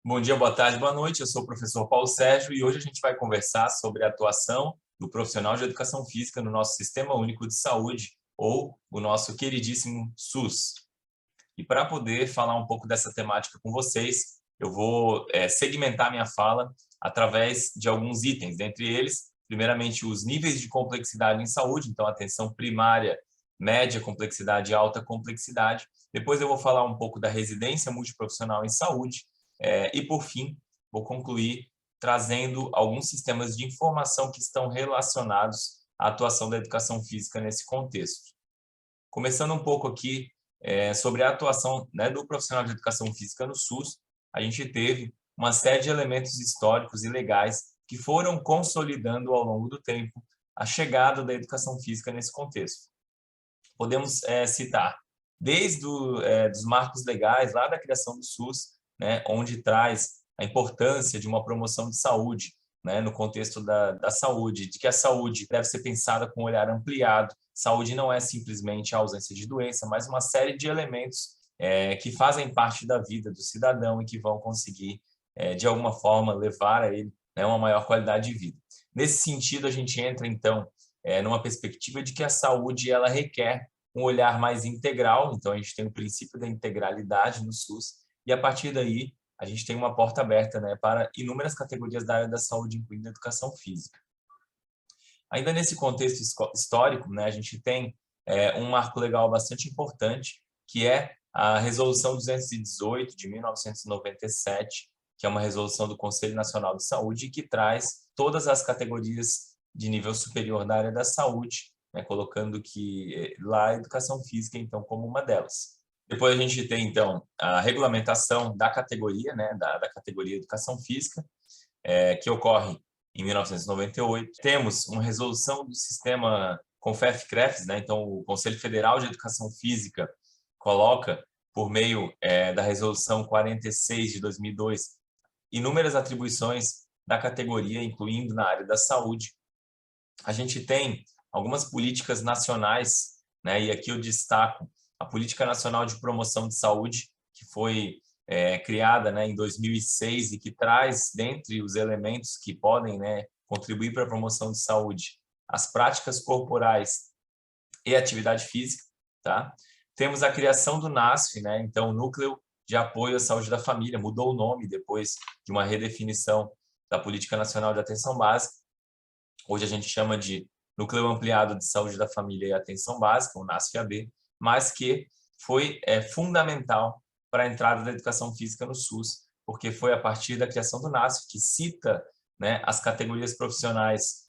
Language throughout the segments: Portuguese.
Bom dia, boa tarde, boa noite. Eu sou o professor Paulo Sérgio e hoje a gente vai conversar sobre a atuação do profissional de educação física no nosso Sistema Único de Saúde, ou o nosso queridíssimo SUS. E para poder falar um pouco dessa temática com vocês, eu vou segmentar minha fala através de alguns itens, dentre eles, primeiramente, os níveis de complexidade em saúde, então atenção primária, média complexidade e alta complexidade. Depois eu vou falar um pouco da residência multiprofissional em saúde, e, por fim, vou concluir trazendo alguns sistemas de informação que estão relacionados à atuação da educação física nesse contexto. Começando um pouco aqui sobre a atuação, né, do profissional de educação física no SUS, a gente teve uma série de elementos históricos e legais que foram consolidando ao longo do tempo a chegada da educação física nesse contexto. Podemos citar desde dos marcos legais, lá da criação do SUS, né, onde traz a importância de uma promoção de saúde, né, no contexto da saúde, de que a saúde deve ser pensada com um olhar ampliado. Saúde não é simplesmente a ausência de doença, mas uma série de elementos que fazem parte da vida do cidadão e que vão conseguir, de alguma forma, levar a ele, né, uma maior qualidade de vida. Nesse sentido, a gente entra, então, numa perspectiva de que a saúde ela requer um olhar mais integral, então a gente tem o princípio da integralidade no SUS, e a partir daí a gente tem uma porta aberta, né, para inúmeras categorias da área da saúde, incluindo a educação física. Ainda nesse contexto histórico, né, a gente tem um marco legal bastante importante, que é a Resolução 218 de 1997, que é uma resolução do Conselho Nacional de Saúde, que traz todas as categorias de nível superior da área da saúde, né, colocando que lá a educação física, então, como uma delas. Depois a gente tem, então, a regulamentação da categoria, né, da categoria educação física, que ocorre em 1998. Temos uma resolução do sistema CONFEF-CREFES, né, então o Conselho Federal de Educação Física coloca, por meio da resolução 46 de 2002, inúmeras atribuições da categoria, incluindo na área da saúde. A gente tem algumas políticas nacionais, né, e aqui eu destaco a Política Nacional de Promoção de Saúde, que foi criada, né, em 2006 e que traz, dentre os elementos que podem, né, contribuir para a promoção de saúde, as práticas corporais e atividade física. Tá? Temos a criação do NASF, né, então o Núcleo de Apoio à Saúde da Família, mudou o nome depois de uma redefinição da Política Nacional de Atenção Básica. Hoje a gente chama de Núcleo Ampliado de Saúde da Família e Atenção Básica, o NASF-AB, mas que foi fundamental para a entrada da educação física no SUS, porque foi a partir da criação do NASF, que cita, né, as categorias profissionais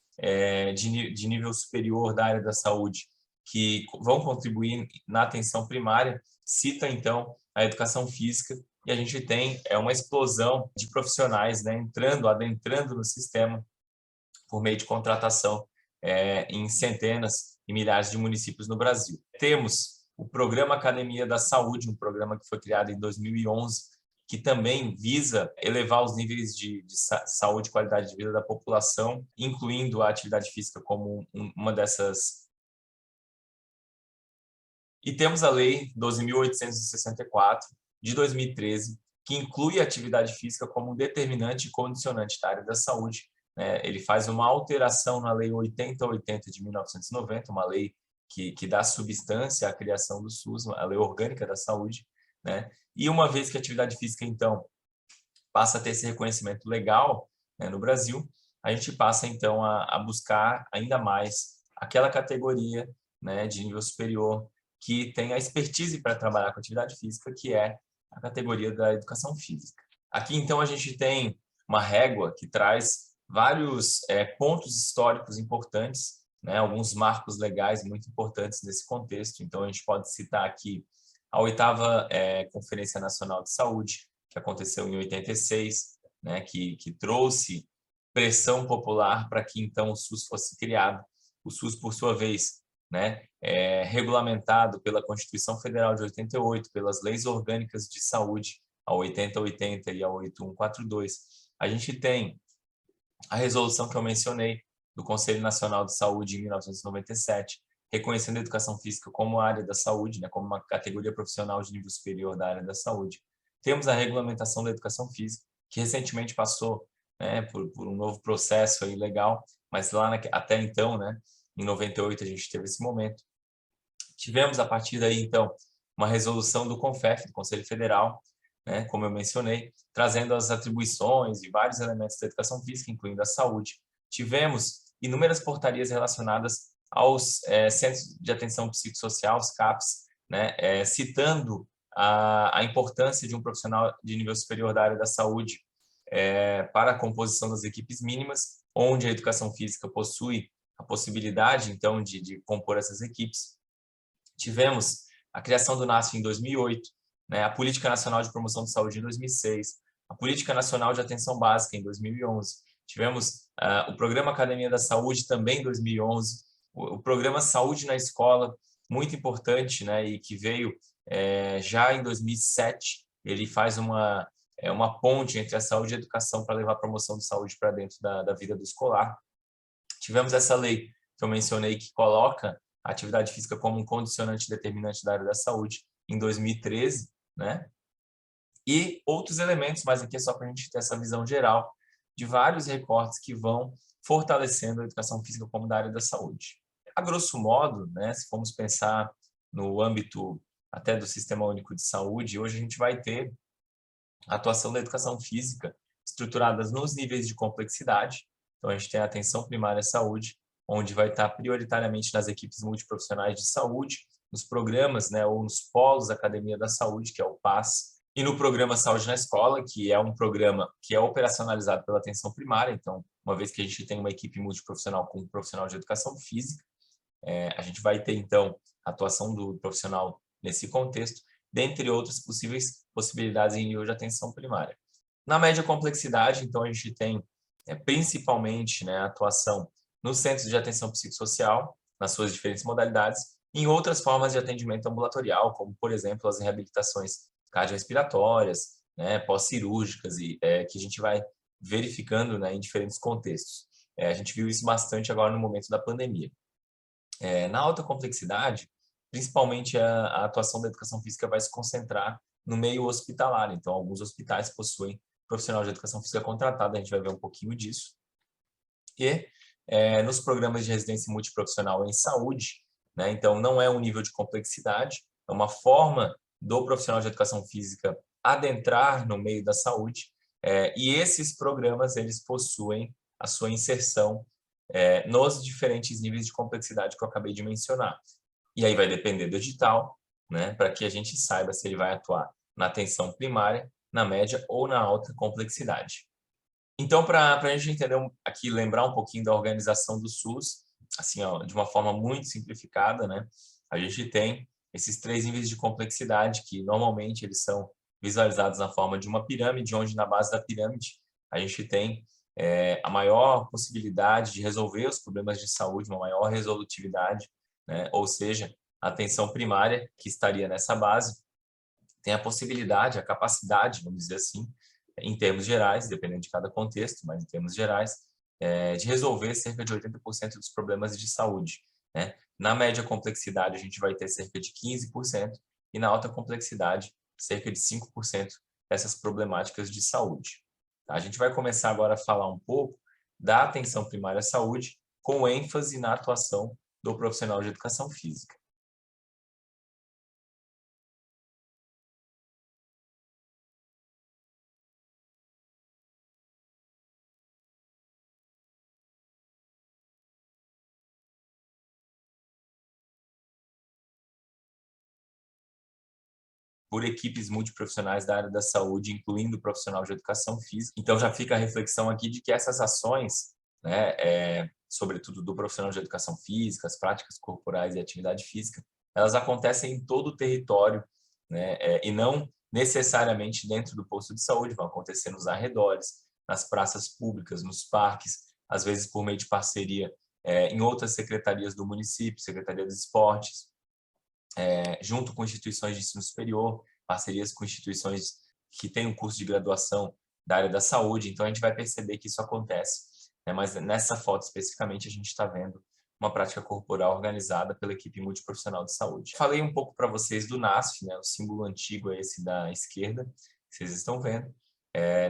de nível superior da área da saúde, que vão contribuir na atenção primária, cita, então, a educação física, e a gente tem uma explosão de profissionais, né, adentrando no sistema, por meio de contratação em centenas e milhares de municípios no Brasil. Temos o Programa Academia da Saúde, um programa que foi criado em 2011, que também visa elevar os níveis de saúde e qualidade de vida da população, incluindo a atividade física como uma dessas. E temos a Lei 12.864, de 2013, que inclui a atividade física como um determinante e condicionante da área da saúde. Ele faz uma alteração na Lei 8080 de 1990, uma lei que dá substância à criação do SUS, a Lei Orgânica da Saúde, né? E uma vez que a atividade física, então, passa a ter esse reconhecimento legal, né, no Brasil, a gente passa, então, a buscar ainda mais aquela categoria, né, de nível superior que tem a expertise para trabalhar com atividade física, que é a categoria da educação física. Aqui, então, a gente tem uma régua que traz vários pontos históricos importantes, né, alguns marcos legais muito importantes nesse contexto. Então, a gente pode citar aqui a 8ª Conferência Nacional de Saúde, que aconteceu em 86, né, que trouxe pressão popular para que, então, o SUS fosse criado. O SUS, por sua vez, né, regulamentado pela Constituição Federal de 88, pelas leis orgânicas de saúde, a 8080 e a 8142. A gente tem a resolução que eu mencionei do Conselho Nacional de Saúde em 1997, reconhecendo a educação física como área da saúde, né, como uma categoria profissional de nível superior da área da saúde. Temos a regulamentação da educação física, que recentemente passou, né, por um novo processo aí legal, mas lá até então, né, em 98 a gente teve esse momento. Tivemos, a partir daí, então, uma resolução do CONFEF, do Conselho Federal, né, como eu mencionei, trazendo as atribuições de vários elementos da educação física, incluindo a saúde. Tivemos inúmeras portarias relacionadas aos Centros de Atenção Psicossocial, os CAPs, né, citando a importância de um profissional de nível superior da área da saúde para a composição das equipes mínimas, onde a educação física possui a possibilidade, então, de compor essas equipes. Tivemos a criação do NASF em 2008, né, a Política Nacional de Promoção de Saúde em 2006, a Política Nacional de Atenção Básica em 2011, tivemos o Programa Academia da Saúde também em 2011, o Programa Saúde na Escola, muito importante, né, e que veio já em 2007, ele faz uma ponte entre a saúde e a educação para levar a promoção de saúde para dentro da vida do escolar. Tivemos essa lei que eu mencionei que coloca a atividade física como um condicionante determinante da área da saúde em 2013, né? E outros elementos, mas aqui é só para a gente ter essa visão geral de vários recortes que vão fortalecendo a educação física como da área da saúde. A grosso modo, né, se formos pensar no âmbito até do Sistema Único de Saúde, hoje a gente vai ter a atuação da educação física estruturadas nos níveis de complexidade. Então, a gente tem a atenção primária à saúde, onde vai estar prioritariamente nas equipes multiprofissionais de saúde, nos programas, né, ou nos polos da Academia da Saúde, que é o PAS, e no programa Saúde na Escola, que é um programa que é operacionalizado pela atenção primária. Então, uma vez que a gente tem uma equipe multiprofissional com um profissional de educação física, a gente vai ter, então, a atuação do profissional nesse contexto, dentre outras possíveis possibilidades em nível de atenção primária. Na média complexidade, então, a gente tem principalmente, né, a atuação nos centros de atenção psicossocial, nas suas diferentes modalidades, e em outras formas de atendimento ambulatorial, como, por exemplo, as reabilitações cardiorrespiratórias, né, pós-cirúrgicas, e que a gente vai verificando, né, em diferentes contextos. A gente viu isso bastante agora no momento da pandemia. Na alta complexidade, principalmente a atuação da educação física vai se concentrar no meio hospitalar. Então, alguns hospitais possuem profissional de educação física contratado, a gente vai ver um pouquinho disso. E nos programas de residência multiprofissional em saúde, né, então não é um nível de complexidade, é uma forma do profissional de educação física adentrar no meio da saúde, e esses programas eles possuem a sua inserção nos diferentes níveis de complexidade que eu acabei de mencionar. E aí vai depender do edital, né, para que a gente saiba se ele vai atuar na atenção primária, na média ou na alta complexidade. Então, para a gente entender aqui, lembrar um pouquinho da organização do SUS, assim, ó, de uma forma muito simplificada, né, a gente tem esses 3 níveis de complexidade que normalmente eles são visualizados na forma de uma pirâmide, onde na base da pirâmide a gente tem a maior possibilidade de resolver os problemas de saúde, uma maior resolutividade, né? Ou seja, a atenção primária, que estaria nessa base, tem a possibilidade, a capacidade, vamos dizer assim, em termos gerais, dependendo de cada contexto, mas em termos gerais, de resolver cerca de 80% dos problemas de saúde, né? Na média complexidade, a gente vai ter cerca de 15%, e na alta complexidade, cerca de 5% dessas problemáticas de saúde. A gente vai começar agora a falar um pouco da atenção primária à saúde, com ênfase na atuação do profissional de educação física. Por equipes multiprofissionais da área da saúde, incluindo o profissional de educação física. Então, já fica a reflexão aqui de que essas ações, né, sobretudo do profissional de educação física, as práticas corporais e atividade física, elas acontecem em todo o território, né, e não necessariamente dentro do posto de saúde, vão acontecer nos arredores, nas praças públicas, nos parques, às vezes por meio de parceria em outras secretarias do município, Secretaria dos Esportes, junto com instituições de ensino superior, parcerias com instituições que têm um curso de graduação da área da saúde. Então, a gente vai perceber que isso acontece, né? Mas nessa foto especificamente a gente está vendo uma prática corporal organizada pela equipe multiprofissional de saúde. Falei um pouco para vocês do NASF, né? O símbolo antigo é esse da esquerda, que vocês estão vendo.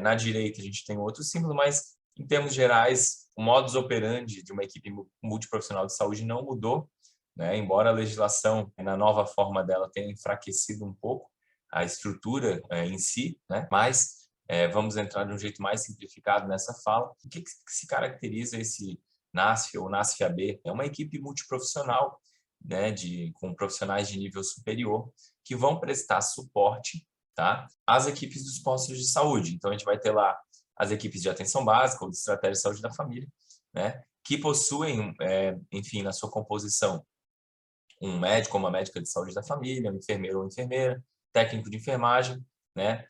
Na direita a gente tem outro símbolo, mas em termos gerais, o modus operandi de uma equipe multiprofissional de saúde não mudou, né? Embora a legislação, na nova forma dela, tenha enfraquecido um pouco a estrutura em si, né? Mas vamos entrar de um jeito mais simplificado nessa fala. O que se caracteriza esse NASF ou NASF-AB? É uma equipe multiprofissional, né? Com profissionais de nível superior que vão prestar suporte, tá, às equipes dos postos de saúde. Então, a gente vai ter lá as equipes de atenção básica ou de estratégia de saúde da família, né, que possuem, enfim, na sua composição, um médico ou uma médica de saúde da família, um enfermeiro ou enfermeira, técnico de enfermagem, né,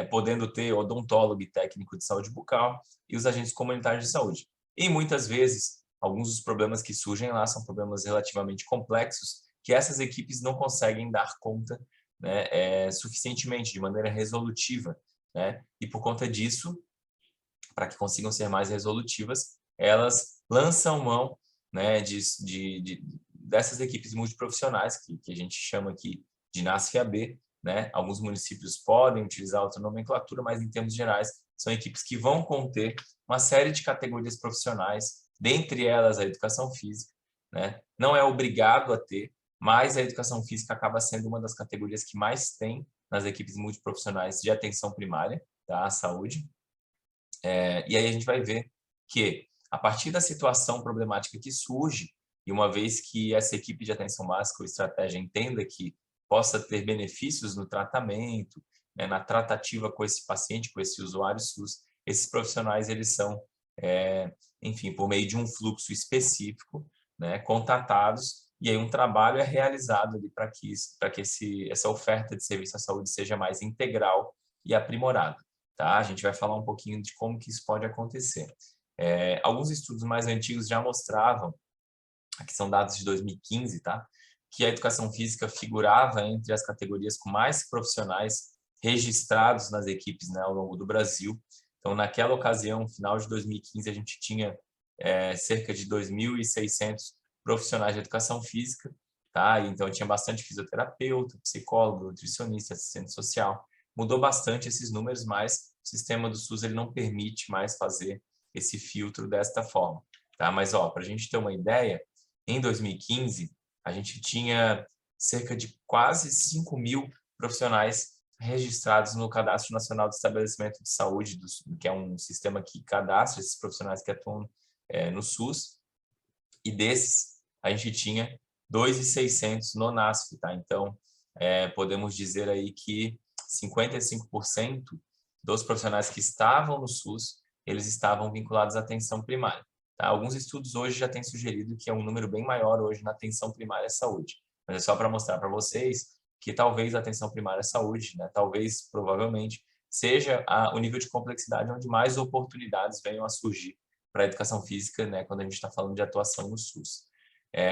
podendo ter odontólogo e técnico de saúde bucal e os agentes comunitários de saúde. E muitas vezes, alguns dos problemas que surgem lá são problemas relativamente complexos que essas equipes não conseguem dar conta, né, suficientemente, de maneira resolutiva, né, e por conta disso, para que consigam ser mais resolutivas, elas lançam mão, né, dessas equipes multiprofissionais, que a gente chama aqui de NASF-AB, né? Alguns municípios podem utilizar outra nomenclatura, mas em termos gerais, são equipes que vão conter uma série de categorias profissionais, dentre elas a educação física, né? Não é obrigado a ter, mas a educação física acaba sendo uma das categorias que mais tem nas equipes multiprofissionais de atenção primária, tá? À saúde. E aí a gente vai ver que, a partir da situação problemática que surge, e uma vez que essa equipe de atenção básica ou estratégia entenda que possa ter benefícios no tratamento, né, na tratativa com esse paciente, com esse usuário SUS, esses profissionais, eles são, enfim, por meio de um fluxo específico, né, contatados, e aí um trabalho é realizado ali para que essa oferta de serviço à saúde seja mais integral e aprimorada. Tá? A gente vai falar um pouquinho de como que isso pode acontecer. Alguns estudos mais antigos já mostravam, aqui são dados de 2015, tá? Que a educação física figurava entre as categorias com mais profissionais registrados nas equipes, né, ao longo do Brasil. Então, naquela ocasião, final de 2015, a gente tinha cerca de 2.600 profissionais de educação física, tá? Então, tinha bastante fisioterapeuta, psicólogo, nutricionista, assistente social. Mudou bastante esses números, mas o sistema do SUS ele não permite mais fazer esse filtro desta forma, tá? Mas, para a gente ter uma ideia, em 2015, a gente tinha cerca de quase 5.000 profissionais registrados no Cadastro Nacional de Estabelecimento de Saúde, que é um sistema que cadastra esses profissionais que atuam no SUS, e desses a gente tinha 2.600 no NASF, tá? Então, podemos dizer aí que 55% dos profissionais que estavam no SUS, eles estavam vinculados à atenção primária. Tá? Alguns estudos hoje já têm sugerido que é um número bem maior hoje na atenção primária à saúde. Mas é só para mostrar para vocês que talvez a atenção primária à saúde, né, talvez, provavelmente, seja o nível de complexidade onde mais oportunidades venham a surgir para a educação física, né, quando a gente está falando de atuação no SUS.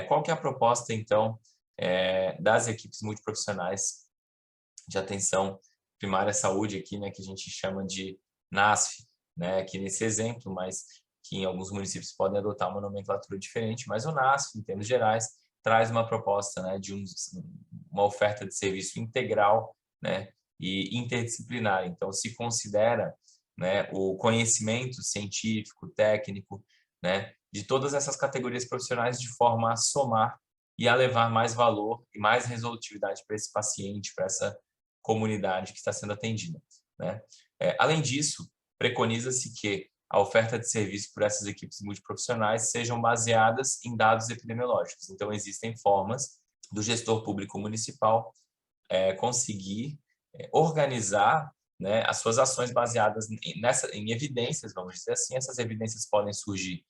Qual que é a proposta, então, das equipes multiprofissionais de atenção primária à saúde aqui, né, que a gente chama de NASF, né, aqui nesse exemplo, mas que em alguns municípios podem adotar uma nomenclatura diferente, mas o NASF, em termos gerais, traz uma proposta, né, de uma oferta de serviço integral, né, e interdisciplinar. Então, se considera, né, o conhecimento científico, técnico, né, de todas essas categorias profissionais de forma a somar e a levar mais valor e mais resolutividade para esse paciente, para essa comunidade que está sendo atendida, né? Além disso, preconiza-se que a oferta de serviço por essas equipes multiprofissionais sejam baseadas em dados epidemiológicos. Então, existem formas do gestor público municipal conseguir organizar, né, as suas ações baseadas em evidências, vamos dizer assim. Essas evidências podem surgir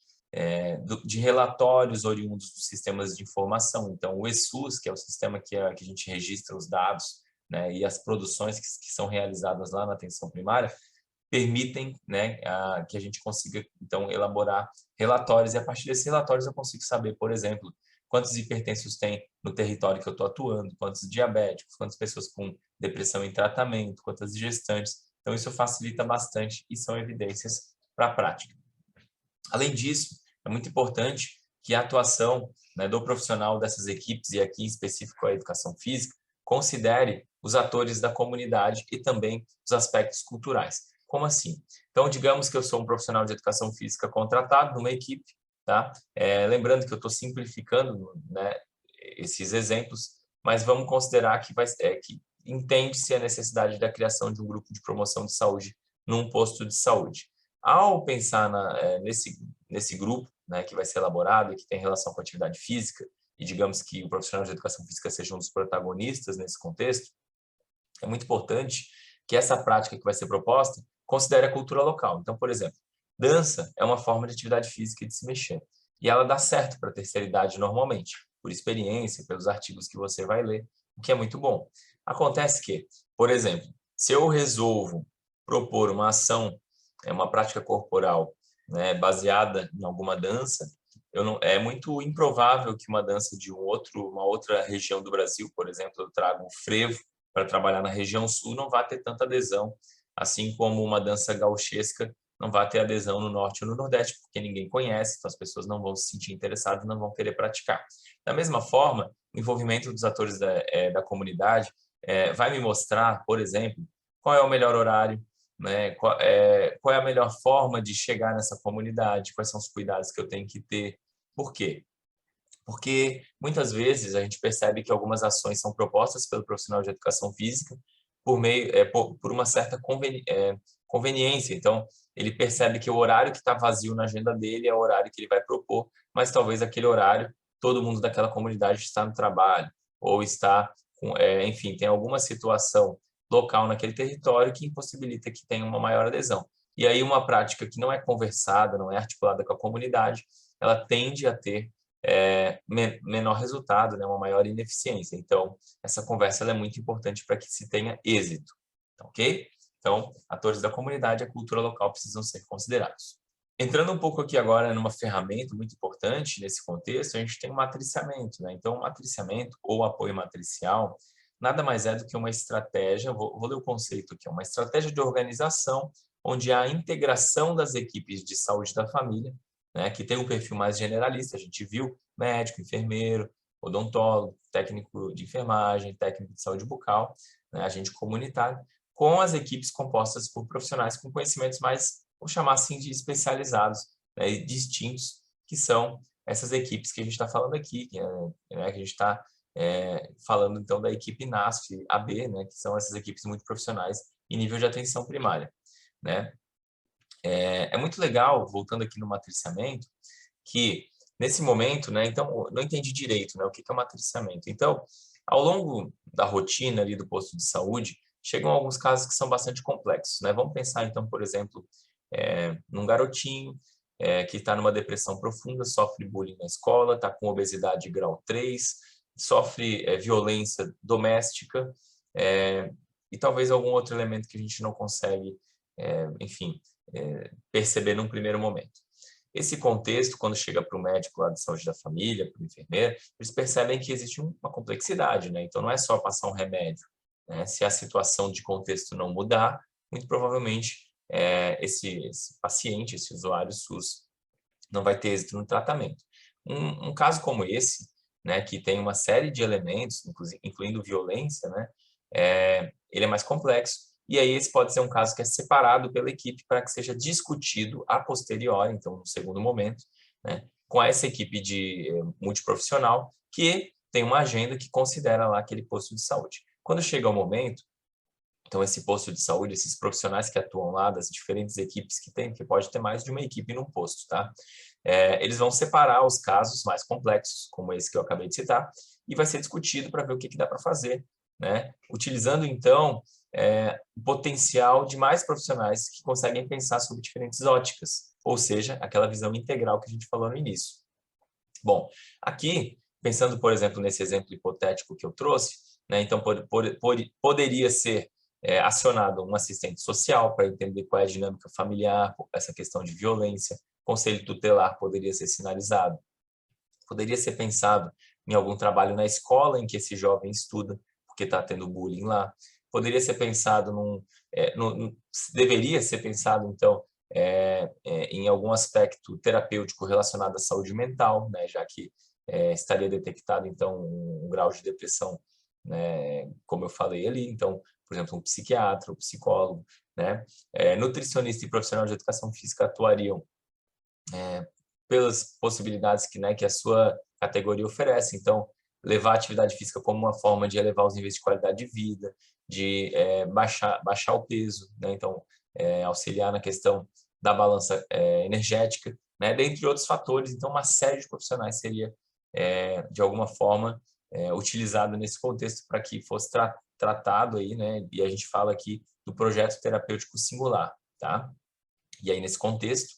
de relatórios oriundos dos sistemas de informação. Então, o eSUS, que é o sistema que a gente registra os dados, né, e as produções que são realizadas lá na atenção primária, permitem, né, que a gente consiga, então, elaborar relatórios, e a partir desses relatórios eu consigo saber, por exemplo, quantos hipertensos tem no território que eu estou atuando, quantos diabéticos, quantas pessoas com depressão em tratamento, quantas gestantes. Então, isso facilita bastante e são evidências para a prática. Além disso, é muito importante que a atuação, né, do profissional dessas equipes, e aqui em específico a educação física, considere os atores da comunidade e também os aspectos culturais. Como assim? Então, digamos que eu sou um profissional de educação física contratado numa equipe, tá? Lembrando que eu estou simplificando, né, esses exemplos, mas vamos considerar que entende-se a necessidade da criação de um grupo de promoção de saúde num posto de saúde. Ao pensar nesse grupo, né, que vai ser elaborado e que tem relação com a atividade física, e digamos que o profissional de educação física seja um dos protagonistas nesse contexto, é muito importante que essa prática que vai ser proposta considere a cultura local. Então, por exemplo, dança é uma forma de atividade física e de se mexer. E ela dá certo para a terceira idade normalmente, por experiência, pelos artigos que você vai ler, o que é muito bom. Acontece que, por exemplo, se eu resolvo propor uma ação, uma prática corporal, né, baseada em alguma dança, é muito improvável que uma dança de uma outra região do Brasil, por exemplo, eu trago o frevo para trabalhar na região sul, não vai ter tanta adesão, assim como uma dança gauchesca não vai ter adesão no norte ou no nordeste, porque ninguém conhece, então as pessoas não vão se sentir interessadas, não vão querer praticar. Da mesma forma, o envolvimento dos atores da comunidade vai me mostrar, por exemplo, qual é o melhor horário, né? Qual é a melhor forma de chegar nessa comunidade, quais são os cuidados que eu tenho que ter. Por quê? Porque muitas vezes a gente percebe que algumas ações são propostas pelo profissional de educação física por uma certa conveniência. Então, ele percebe que o horário que está vazio na agenda dele é o horário que ele vai propor, mas talvez aquele horário todo mundo daquela comunidade está no trabalho ou está, enfim, tem alguma situação local naquele território que impossibilita que tenha uma maior adesão. E aí uma prática que não é conversada, não é articulada com a comunidade, ela tende a ter menor resultado, né, uma maior ineficiência. Então, essa conversa é muito importante para que se tenha êxito, ok? Então, atores da comunidade e a cultura local precisam ser considerados. Entrando um pouco aqui agora numa ferramenta muito importante nesse contexto, a gente tem o matriciamento, né? Então, o matriciamento ou apoio matricial nada mais é do que uma estratégia, vou ler o conceito aqui, uma estratégia de organização onde há a integração das equipes de saúde da família, né, que tem um perfil mais generalista, a gente viu médico, enfermeiro, odontólogo, técnico de enfermagem, técnico de saúde bucal, né, agente comunitário, com as equipes compostas por profissionais com conhecimentos mais, vou chamar assim, de especializados, né, e distintos, que são essas equipes que a gente está falando aqui, que a gente está falando então da equipe NASF-AB, né, que são essas equipes muito profissionais em nível de atenção primária, né? É muito legal, voltando aqui no matriciamento, que nesse momento, né, então, não entendi direito, né, o que é o matriciamento. Então, ao longo da rotina ali do posto de saúde, chegam alguns casos que são bastante complexos, né? Vamos pensar, então, por exemplo, num garotinho que está numa depressão profunda, sofre bullying na escola, está com obesidade grau 3, sofre violência doméstica e talvez algum outro elemento que a gente não consegue, enfim, perceber num primeiro momento. Esse contexto, quando chega para o médico lá de saúde da família, para o enfermeiro, eles percebem que existe uma complexidade, né? Então, não é só passar um remédio, né? Se a situação de contexto não mudar, muito provavelmente esse paciente, esse usuário SUS, não vai ter êxito no tratamento. Um caso como esse, né, que tem uma série de elementos, incluindo violência, né, ele é mais complexo. E aí esse pode ser um caso que é separado pela equipe para que seja discutido a posteriori, então no segundo momento, né, com essa equipe de multiprofissional que tem uma agenda que considera lá aquele posto de saúde. Quando chega o momento, então esse posto de saúde, esses profissionais que atuam lá, das diferentes equipes que tem, que pode ter mais de uma equipe num posto, tá? Eles vão separar os casos mais complexos, como esse que eu acabei de citar, e vai ser discutido para ver o que dá para fazer, né? Utilizando, então, o potencial de mais profissionais que conseguem pensar sobre diferentes óticas, ou seja, aquela visão integral que a gente falou no início. Bom, aqui, pensando, por exemplo, nesse exemplo hipotético que eu trouxe, né, então poderia ser acionado um assistente social para entender qual é a dinâmica familiar, essa questão de violência, conselho tutelar poderia ser sinalizado, poderia ser pensado em algum trabalho na escola em que esse jovem estuda, porque está tendo bullying lá, poderia ser pensado deveria ser pensado, então, em algum aspecto terapêutico relacionado à saúde mental, né, já que estaria detectado, então, um grau de depressão, né, como eu falei ali, então, por exemplo, um psiquiatra, um psicólogo, né? Nutricionista e profissional de educação física atuariam pelas possibilidades que a sua categoria oferece. Então, levar a atividade física como uma forma de elevar os níveis de qualidade de vida, de baixar o peso, né? Então, auxiliar na questão da balança energética, né? Dentre outros fatores. Então, uma série de profissionais seria, de alguma forma, utilizado nesse contexto para que fosse tratado aí, né? E a gente fala aqui do projeto terapêutico singular, tá? E aí, nesse contexto,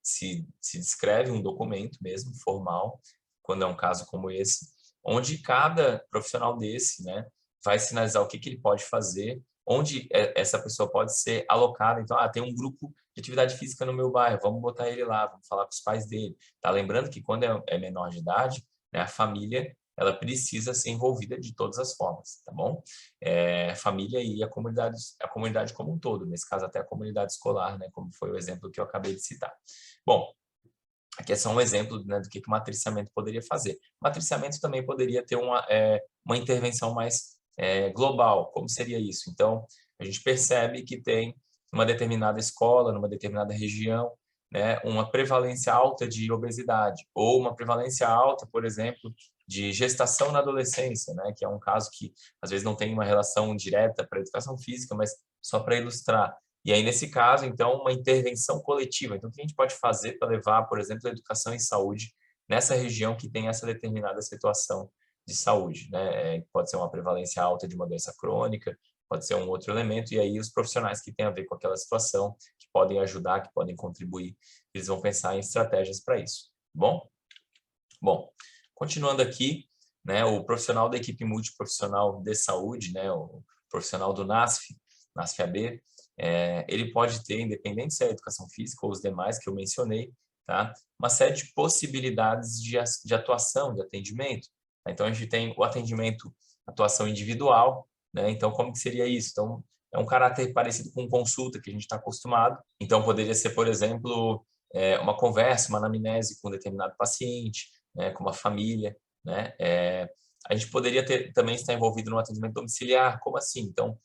se descreve um documento mesmo, formal, quando é um caso como esse, onde cada profissional desse, né, vai sinalizar o que ele pode fazer, onde essa pessoa pode ser alocada. Então, tem um grupo de atividade física no meu bairro, vamos botar ele lá, vamos falar com os pais dele. Tá? Lembrando que quando é menor de idade, né, a família ela precisa ser envolvida de todas as formas, tá bom? Família e a comunidade como um todo, nesse caso até a comunidade escolar, né, como foi o exemplo que eu acabei de citar. Bom, aqui é só um exemplo, né, do que o matriciamento poderia fazer. O matriciamento também poderia ter uma intervenção mais global. Como seria isso? Então, a gente percebe que tem uma determinada escola, numa determinada região, né, uma prevalência alta de obesidade, ou uma prevalência alta, por exemplo, de gestação na adolescência, né, que é um caso que às vezes não tem uma relação direta para a educação física, mas só para ilustrar. E aí, nesse caso, então, uma intervenção coletiva. Então, o que a gente pode fazer para levar, por exemplo, a educação em saúde nessa região que tem essa determinada situação de saúde, né? Pode ser uma prevalência alta de uma doença crônica, pode ser um outro elemento, e aí os profissionais que têm a ver com aquela situação, que podem ajudar, que podem contribuir, eles vão pensar em estratégias para isso. Bom? Bom, continuando aqui, né, o profissional da equipe multiprofissional de saúde, né, o profissional do NASF-AB, ele pode ter, independente se é a educação física ou os demais que eu mencionei, tá, uma série de possibilidades de atuação, de atendimento. Então, a gente tem o atendimento, atuação individual, né, então como que seria isso? Então, é um caráter parecido com consulta que a gente está acostumado. Então, poderia ser, por exemplo, uma conversa, uma anamnese com um determinado paciente, né, com uma família, né? A gente poderia também estar envolvido no atendimento domiciliar, como assim? Então,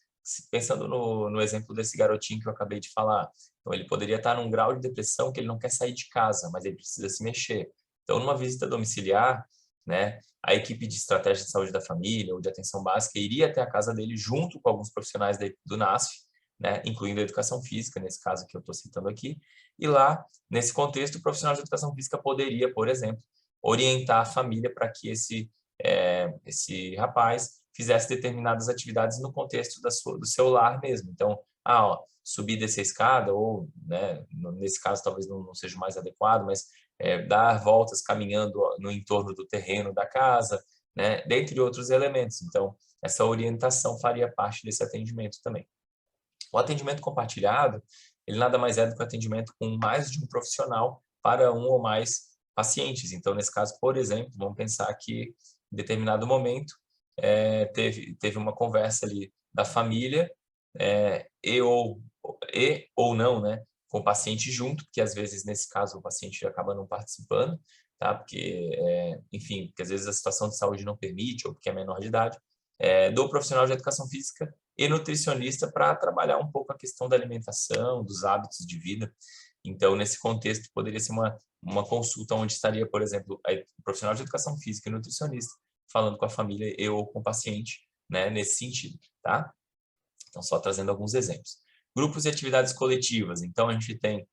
pensando no exemplo desse garotinho que eu acabei de falar, então ele poderia estar num grau de depressão que ele não quer sair de casa, mas ele precisa se mexer. Então, numa visita domiciliar, né, a equipe de estratégia de saúde da família ou de atenção básica iria até a casa dele junto com alguns profissionais do NASF, né, incluindo a educação física, nesse caso que eu estou citando aqui, e lá, nesse contexto, o profissional de educação física poderia, por exemplo, orientar a família para que esse rapaz fizesse determinadas atividades no contexto do seu lar mesmo. Então, subir e descer a escada, ou, né, nesse caso talvez não seja o mais adequado, mas dar voltas caminhando no entorno do terreno da casa, né, dentre outros elementos. Então, essa orientação faria parte desse atendimento também. O atendimento compartilhado, ele nada mais é do que o atendimento com mais de um profissional para um ou mais pacientes. Então, nesse caso, por exemplo, vamos pensar que em determinado momento teve uma conversa ali da família e ou não, né, com o paciente junto, porque às vezes nesse caso o paciente acaba não participando, tá? Porque, enfim, porque às vezes a situação de saúde não permite ou porque é menor de idade, do profissional de educação física e nutricionista para trabalhar um pouco a questão da alimentação, dos hábitos de vida. Então, nesse contexto, poderia ser uma consulta onde estaria, por exemplo, o profissional de educação física e nutricionista falando com a família e ou com o paciente, né, nesse sentido, tá? Então, só trazendo alguns exemplos. Grupos e atividades coletivas. Então, a gente tem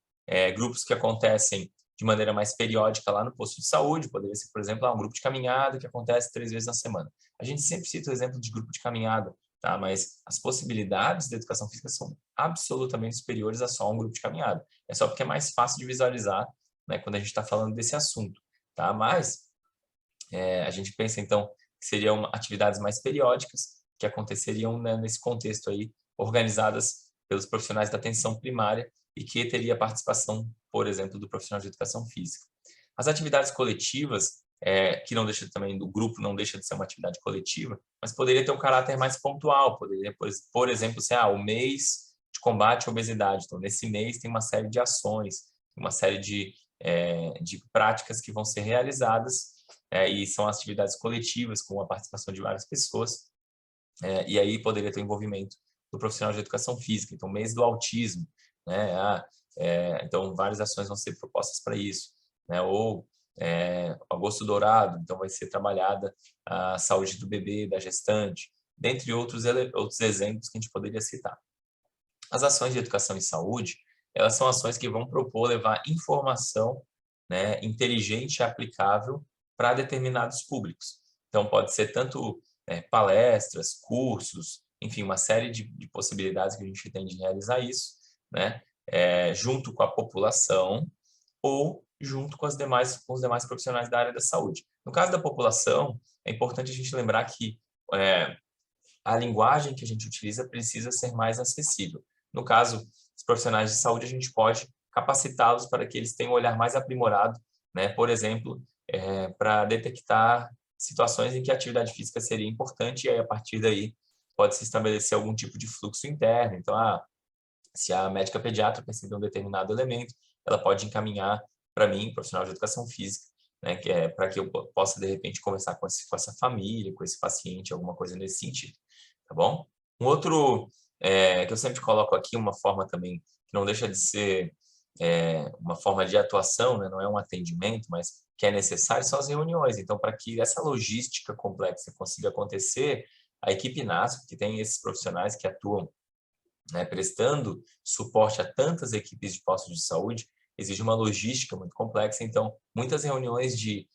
grupos que acontecem de maneira mais periódica lá no posto de saúde, poderia ser, por exemplo, um grupo de caminhada que acontece 3 vezes na semana. A gente sempre cita o exemplo de grupo de caminhada, tá? Mas as possibilidades da educação física são absolutamente superiores a só um grupo de caminhada. É só porque é mais fácil de visualizar, né, quando a gente está falando desse assunto, tá? Mas a gente pensa, então, que seriam atividades mais periódicas que aconteceriam, né, nesse contexto aí, organizadas pelos profissionais da atenção primária e que teria a participação, por exemplo, do profissional de educação física. As atividades coletivas, que não deixa também, do grupo não deixa de ser uma atividade coletiva, mas poderia ter um caráter mais pontual, poderia, por exemplo, ser o mês de combate à obesidade. Então, nesse mês tem uma série de ações, uma série de práticas que vão ser realizadas, e são atividades coletivas com a participação de várias pessoas, E aí poderia ter envolvimento do profissional de educação física. Então, mês do autismo, né? Então, várias ações vão ser propostas para isso, né? Ou agosto dourado, então vai ser trabalhada a saúde do bebê, da gestante, dentre outros exemplos que a gente poderia citar. As ações de educação e saúde, elas são ações que vão propor levar informação, né, inteligente e aplicável para determinados públicos. Então, pode ser tanto palestras, cursos, enfim, uma série de possibilidades que a gente tem de realizar isso, né, junto com a população ou junto com os demais profissionais da área da saúde. No caso da população, é importante a gente lembrar que a linguagem que a gente utiliza precisa ser mais acessível. No caso, os profissionais de saúde, a gente pode capacitá-los para que eles tenham um olhar mais aprimorado, né? Por exemplo, para detectar situações em que a atividade física seria importante e aí, a partir daí, pode-se estabelecer algum tipo de fluxo interno. Então, se a médica pediatra perceber um determinado elemento, ela pode encaminhar para mim, profissional de educação física, né, para que eu possa, de repente, conversar com essa família, com esse paciente, alguma coisa nesse sentido, tá bom? Um outro que eu sempre coloco aqui, uma forma também que não deixa de ser uma forma de atuação, né, não é um atendimento, mas que é necessário, são as reuniões. Então, para que essa logística complexa consiga acontecer, a equipe NASP, que tem esses profissionais que atuam, né, prestando suporte a tantas equipes de postos de saúde, exige uma logística muito complexa, então muitas reuniões de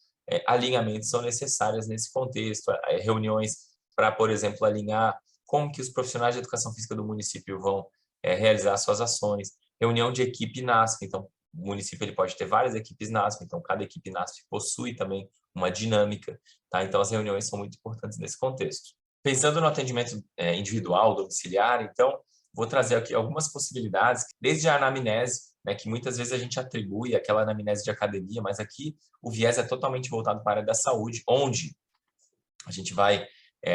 alinhamento são necessárias nesse contexto, reuniões para, por exemplo, alinhar como que os profissionais de educação física do município vão realizar suas ações, reunião de equipe NASP, então o município ele pode ter várias equipes NASP, então cada equipe NASP possui também uma dinâmica, tá? Então as reuniões são muito importantes nesse contexto. Pensando no atendimento individual, domiciliar, então, vou trazer aqui algumas possibilidades, desde a anamnese, né, que muitas vezes a gente atribui aquela anamnese de academia, mas aqui o viés é totalmente voltado para a área da saúde, onde a gente vai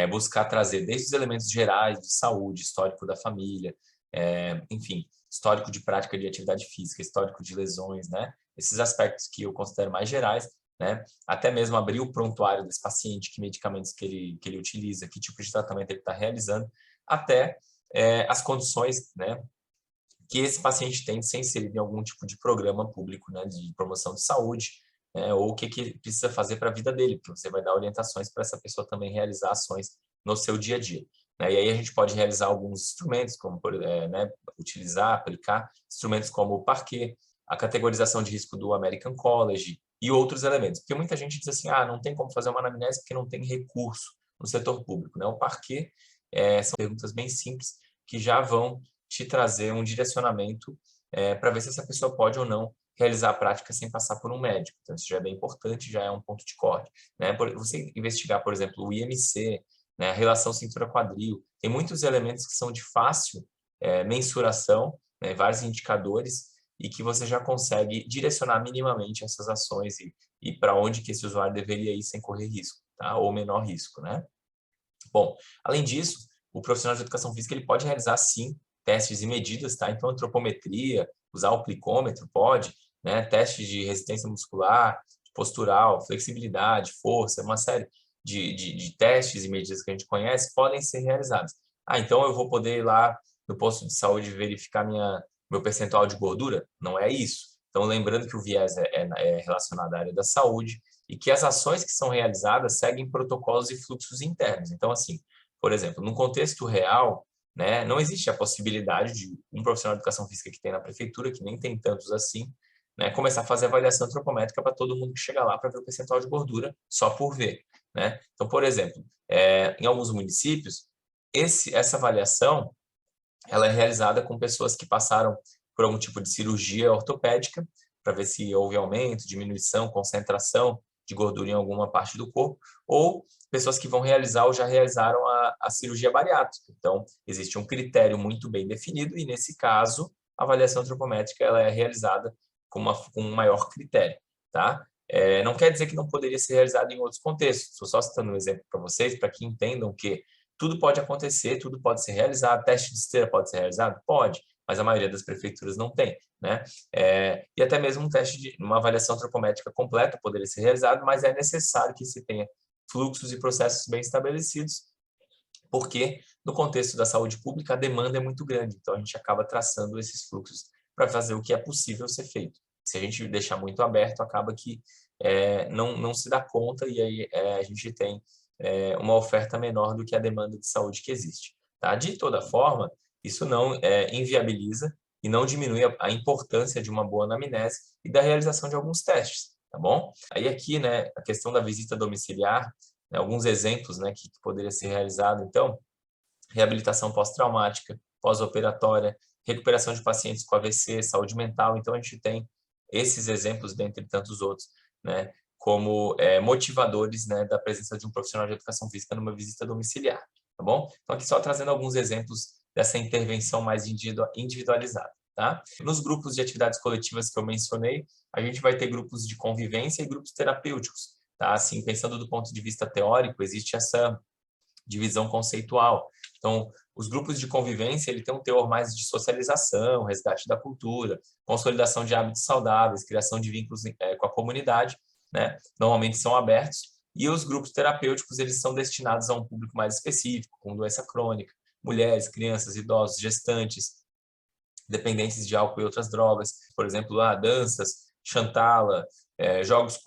buscar trazer desde os elementos gerais de saúde, histórico da família, enfim, histórico de prática de atividade física, histórico de lesões, né? Esses aspectos que eu considero mais gerais, né? Até mesmo abrir o prontuário desse paciente, que medicamentos que ele utiliza, que tipo de tratamento ele está realizando, até as condições, né, que esse paciente tem de ser inserido em algum tipo de programa público, né, de promoção de saúde, ou o que precisa fazer para a vida dele, porque você vai dar orientações para essa pessoa também realizar ações no seu dia a dia. E aí a gente pode realizar alguns instrumentos, como utilizar, aplicar instrumentos como o parquet, a categorização de risco do American College e outros elementos. Porque muita gente diz assim, não tem como fazer uma anamnese porque não tem recurso no setor público, né? O parquet são perguntas bem simples que já vão te trazer um direcionamento para ver se essa pessoa pode ou não realizar a prática sem passar por um médico. Então, isso já é bem importante, já é um ponto de corte, né? Você investigar, por exemplo, o IMC, né, a relação cintura-quadril, tem muitos elementos que são de fácil mensuração, né, vários indicadores, e que você já consegue direcionar minimamente essas ações e para onde que esse usuário deveria ir sem correr risco, tá? Ou menor risco, né? Bom, além disso, o profissional de educação física ele pode realizar, sim, testes e medidas, tá? Então, antropometria, usar o plicômetro, pode, né? Testes de resistência muscular, postural, flexibilidade, força, uma série de testes e medidas que a gente conhece podem ser realizados. Então eu vou poder ir lá no posto de saúde verificar meu percentual de gordura? Não é isso. Então, lembrando que o viés é relacionado à área da saúde e que as ações que são realizadas seguem protocolos e fluxos internos. Então, assim, por exemplo, num contexto real, né, não existe a possibilidade de um profissional de educação física que tem na prefeitura, que nem tem tantos assim, né, começar a fazer avaliação antropométrica para todo mundo que chega lá para ver o percentual de gordura só por ver, né? Então, por exemplo, em alguns municípios, essa avaliação ela é realizada com pessoas que passaram por algum tipo de cirurgia ortopédica para ver se houve aumento, diminuição, concentração de gordura em alguma parte do corpo, ou pessoas que vão realizar ou já realizaram a cirurgia bariátrica. Então, existe um critério muito bem definido e, nesse caso, a avaliação antropométrica ela é realizada com um maior critério, tá? Não quer dizer que não poderia ser realizado em outros contextos. Estou só citando um exemplo para vocês, para que entendam que tudo pode acontecer, tudo pode ser realizado. Teste de esteira pode ser realizado? Pode, mas a maioria das prefeituras não tem, né? E até mesmo uma avaliação antropométrica completa poderia ser realizado, mas é necessário que se tenha fluxos e processos bem estabelecidos porque no contexto da saúde pública a demanda é muito grande, então a gente acaba traçando esses fluxos para fazer o que é possível ser feito. Se a gente deixar muito aberto, acaba que não se dá conta e aí a gente tem uma oferta menor do que a demanda de saúde que existe. Tá? De toda forma, isso não inviabiliza e não diminui a importância de uma boa anamnese e da realização de alguns testes, tá bom? Aí aqui, né, a questão da visita domiciliar, né, alguns exemplos, né, que poderia ser realizado, então, reabilitação pós-traumática, pós-operatória, recuperação de pacientes com AVC, saúde mental. Então, a gente tem esses exemplos, dentre tantos outros, né, como motivadores, né, da presença de um profissional de educação física numa visita domiciliar, tá bom? Então, aqui só trazendo alguns exemplos dessa intervenção mais individualizada, tá? Nos grupos de atividades coletivas que eu mencionei, a gente vai ter grupos de convivência e grupos terapêuticos, tá? Assim, pensando do ponto de vista teórico, existe essa divisão conceitual. Então, os grupos de convivência, ele tem um teor mais de socialização, resgate da cultura, consolidação de hábitos saudáveis, criação de vínculos com a comunidade, né? Normalmente são abertos. E os grupos terapêuticos, eles são destinados a um público mais específico, com doença crônica, mulheres, crianças, idosos, gestantes, dependentes de álcool e outras drogas, por exemplo, danças, chantala, jogos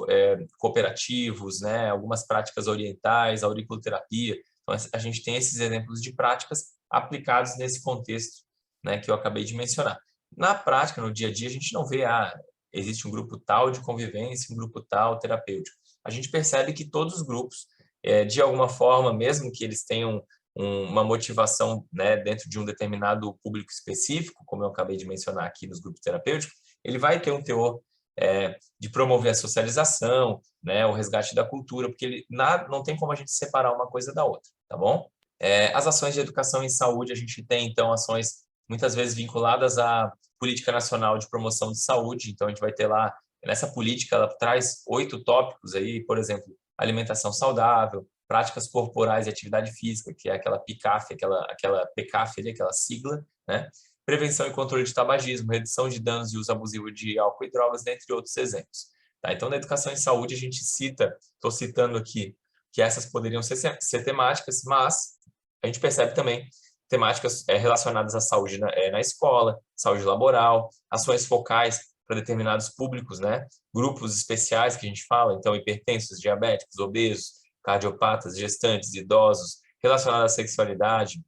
cooperativos, né? Algumas práticas orientais, auriculoterapia. Então, a gente tem esses exemplos de práticas aplicados nesse contexto, né, que eu acabei de mencionar. Na prática, no dia a dia, a gente não vê, existe um grupo tal de convivência, um grupo tal terapêutico. A gente percebe que todos os grupos, de alguma forma, mesmo que eles tenham uma motivação, né, dentro de um determinado público específico, como eu acabei de mencionar aqui nos grupos terapêuticos, ele vai ter um teor de promover a socialização, né, o resgate da cultura, porque não tem como a gente separar uma coisa da outra, tá bom? As ações de educação em saúde, a gente tem, então, ações muitas vezes vinculadas à Política Nacional de Promoção de Saúde, então a gente vai ter lá, nessa política, ela traz 8 tópicos aí, por exemplo, alimentação saudável, práticas corporais e atividade física, que é aquela PICAF, aquela PCAF, aquela sigla, né? Prevenção e controle de tabagismo, redução de danos e uso abusivo de álcool e drogas, dentre outros exemplos. Tá? Então, na educação em saúde, a gente estou citando aqui, que essas poderiam ser temáticas, mas a gente percebe também temáticas relacionadas à saúde na escola, saúde laboral, ações focais para determinados públicos, né? Grupos especiais que a gente fala, então hipertensos, diabéticos, obesos, cardiopatas, gestantes, idosos, relacionadas à sexualidade,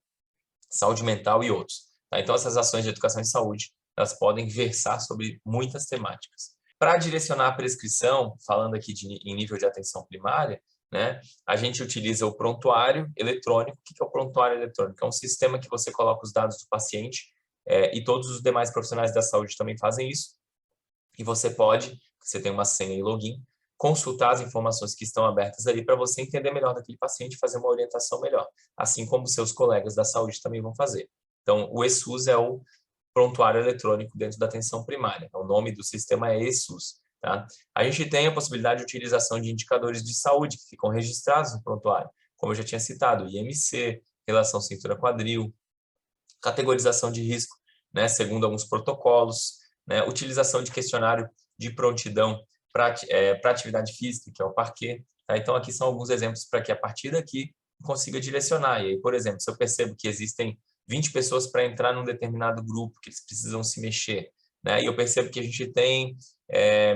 saúde mental e outros. Tá? Então, essas ações de educação em saúde, elas podem versar sobre muitas temáticas. Para direcionar a prescrição, falando aqui em nível de atenção primária, né, a gente utiliza o prontuário eletrônico. O que é o prontuário eletrônico? É um sistema que você coloca os dados do paciente e todos os demais profissionais da saúde também fazem isso. E você tem uma senha e login, consultar as informações que estão abertas ali para você entender melhor daquele paciente e fazer uma orientação melhor, assim como seus colegas da saúde também vão fazer. Então, o eSUS é o prontuário eletrônico dentro da atenção primária. O nome do sistema é eSUS. Tá? A gente tem a possibilidade de utilização de indicadores de saúde que ficam registrados no prontuário, como eu já tinha citado, IMC, relação cintura-quadril, categorização de risco, né, segundo alguns protocolos, né, utilização de questionário de prontidão para atividade física, que é o parquet. Tá? Então, aqui são alguns exemplos para que, a partir daqui, consiga direcionar. E aí, por exemplo, se eu percebo que existem 20 pessoas para entrar num determinado grupo, que eles precisam se mexer, né, e eu percebo que a gente tem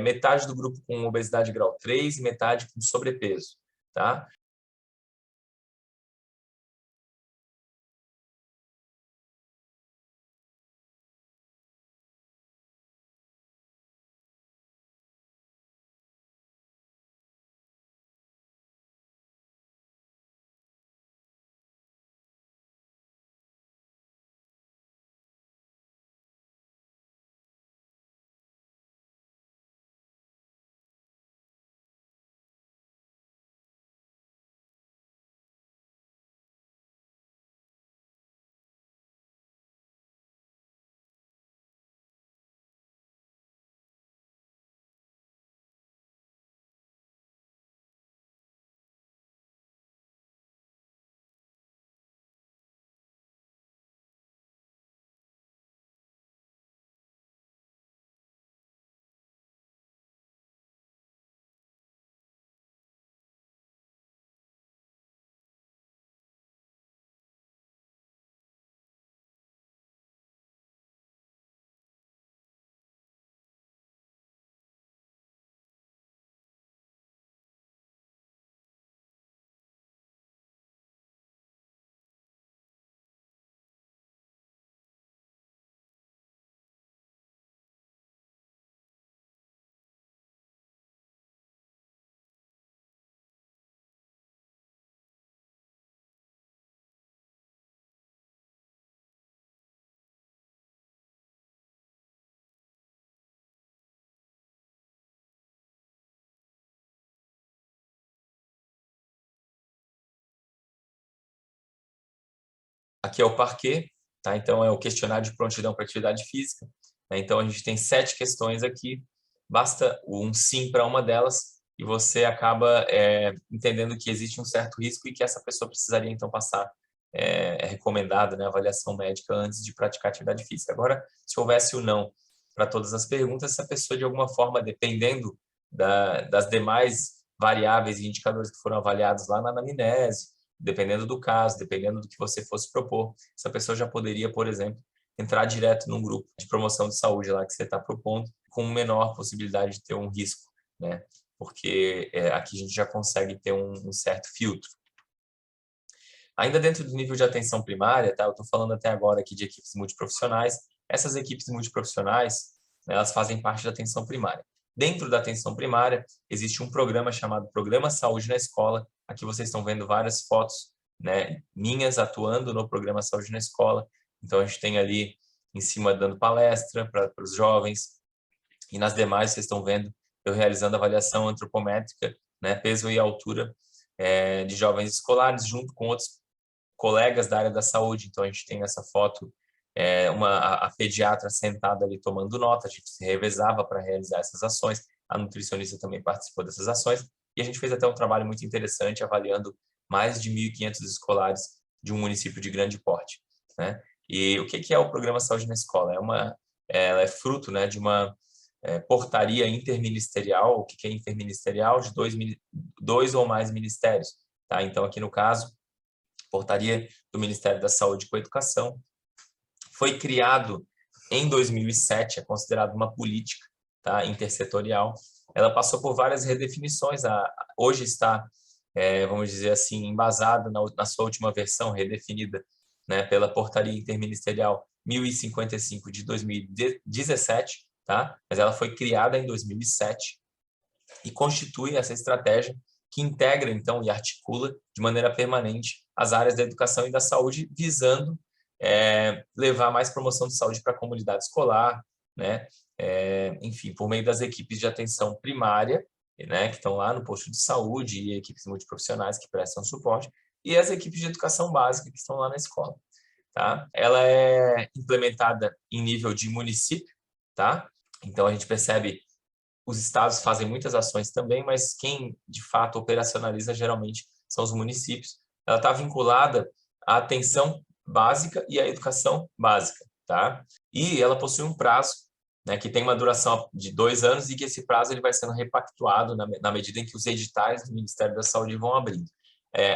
metade do grupo com obesidade grau 3 e metade com sobrepeso. Tá? Aqui é o parquet, tá? Então é o questionário de prontidão para atividade física, né? Então a gente tem 7 questões aqui, basta um sim para uma delas e você acaba entendendo que existe um certo risco e que essa pessoa precisaria então passar, é recomendado, né, avaliação médica antes de praticar atividade física. Agora, se houvesse o não para todas as perguntas, essa pessoa de alguma forma, dependendo das demais variáveis e indicadores que foram avaliados lá na anamnese, dependendo do caso, dependendo do que você fosse propor, essa pessoa já poderia, por exemplo, entrar direto num grupo de promoção de saúde lá que você está propondo, com menor possibilidade de ter um risco, né? Porque aqui a gente já consegue ter um certo filtro. Ainda dentro do nível de atenção primária, tá? Eu estou falando até agora aqui de equipes multiprofissionais. Essas equipes multiprofissionais, né, elas fazem parte da atenção primária. Dentro da atenção primária, existe um programa chamado Programa Saúde na Escola. Aqui vocês estão vendo várias fotos, né, minhas atuando no Programa Saúde na Escola. Então, a gente tem ali em cima dando palestra para os jovens. E nas demais, vocês estão vendo eu realizando avaliação antropométrica, né, peso e altura de jovens escolares, junto com outros colegas da área da saúde. Então, a gente tem essa foto, a pediatra sentada ali tomando nota, a gente se revezava para realizar essas ações, a nutricionista também participou dessas ações, e a gente fez até um trabalho muito interessante avaliando mais de 1.500 escolares de um município de grande porte, né? E o que é o Programa Saúde na Escola? Ela é fruto, né, de uma portaria interministerial. O que é interministerial? De dois ou mais ministérios, tá? Então, aqui no caso, portaria do Ministério da Saúde com a Educação, foi criado em 2007, é considerado uma política, tá, intersetorial. Ela passou por várias redefinições, hoje está, vamos dizer assim, embasada na sua última versão, redefinida, né, pela portaria interministerial 1055 de 2017, tá? Mas ela foi criada em 2007 e constitui essa estratégia que integra, então, e articula de maneira permanente as áreas da educação e da saúde, visando levar mais promoção de saúde para a comunidade escolar, né? Enfim, por meio das equipes de atenção primária, né, que estão lá no posto de saúde, e equipes multiprofissionais que prestam suporte, e as equipes de educação básica que estão lá na escola, tá? Ela é implementada em nível de município, tá? Então, a gente percebe os estados fazem muitas ações também, mas quem, de fato, operacionaliza geralmente são os municípios. Ela está vinculada à atenção básica e à educação básica, tá? E ela possui um prazo, né, que tem uma duração de 2 anos e que esse prazo ele vai sendo repactuado na medida em que os editais do Ministério da Saúde vão abrindo.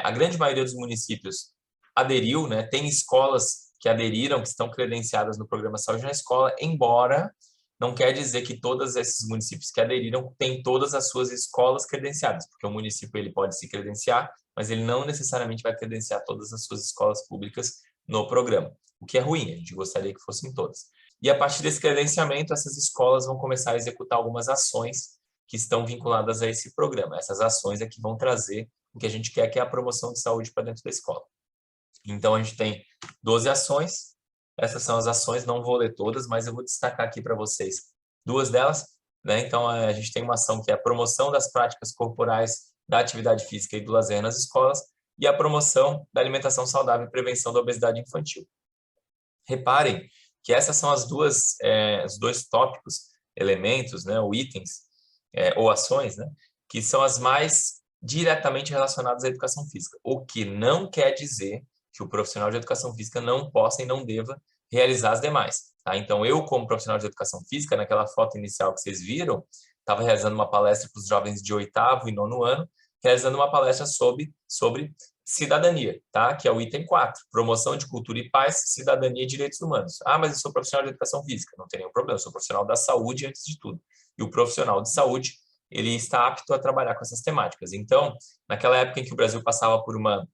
A grande maioria dos municípios aderiu, né? Tem escolas que aderiram, que estão credenciadas no Programa Saúde na Escola, embora não quer dizer que todos esses municípios que aderiram têm todas as suas escolas credenciadas, porque o município ele pode se credenciar, mas ele não necessariamente vai credenciar todas as suas escolas públicas no programa, o que é ruim, a gente gostaria que fossem todas. E a partir desse credenciamento, essas escolas vão começar a executar algumas ações que estão vinculadas a esse programa. Essas ações é que vão trazer o que a gente quer, que é a promoção de saúde para dentro da escola. Então, a gente tem 12 ações. Essas são as ações, não vou ler todas, mas eu vou destacar aqui para vocês 2 delas, né? Então, a gente tem uma ação que é a promoção das práticas corporais, da atividade física e do lazer nas escolas, e a promoção da alimentação saudável e prevenção da obesidade infantil. Reparem que essas são os 2 tópicos, elementos, né, ou itens, ou ações, né, que são as mais diretamente relacionadas à educação física, o que não quer dizer que o profissional de educação física não possa e não deva realizar as demais, tá? Então, eu, como profissional de educação física, naquela foto inicial que vocês viram, estava realizando uma palestra para os jovens de 8º e 9º ano, realizando uma palestra sobre cidadania, tá? Que é o item 4, promoção de cultura e paz, cidadania e direitos humanos. Ah, mas eu sou profissional de educação física. Não tem nenhum problema, eu sou profissional da saúde antes de tudo. E o profissional de saúde, ele está apto a trabalhar com essas temáticas. Então, naquela época em que o Brasil passava por uma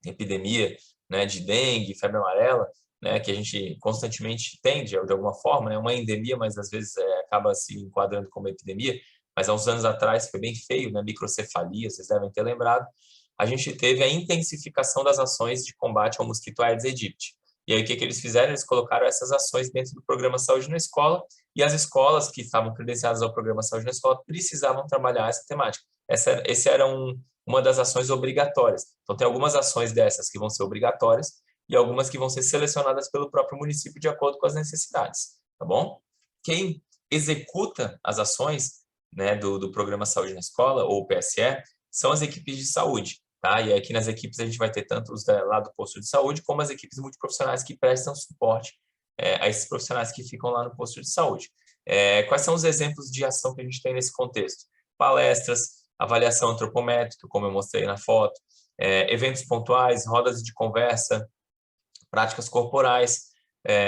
epidemia, né, de dengue, febre amarela, né, que a gente constantemente tem, de alguma forma, né, uma endemia, mas às vezes acaba se enquadrando como epidemia, mas há uns anos atrás foi bem feio, né, microcefalia, vocês devem ter lembrado, a gente teve a intensificação das ações de combate ao mosquito Aedes aegypti. E aí o que eles fizeram? Eles colocaram essas ações dentro do Programa Saúde na Escola, e as escolas que estavam credenciadas ao Programa Saúde na Escola precisavam trabalhar essa temática. Esse era uma das ações obrigatórias. Então, tem algumas ações dessas que vão ser obrigatórias e algumas que vão ser selecionadas pelo próprio município de acordo com as necessidades, tá bom? Quem executa as ações, né, do Programa Saúde na Escola, ou PSE, são as equipes de saúde, tá? E aqui nas equipes a gente vai ter tanto os lá do posto de saúde, como as equipes multiprofissionais que prestam suporte a esses profissionais que ficam lá no posto de saúde. Quais são os exemplos de ação que a gente tem nesse contexto? Palestras, avaliação antropométrica, como eu mostrei na foto, eventos pontuais, rodas de conversa, práticas corporais,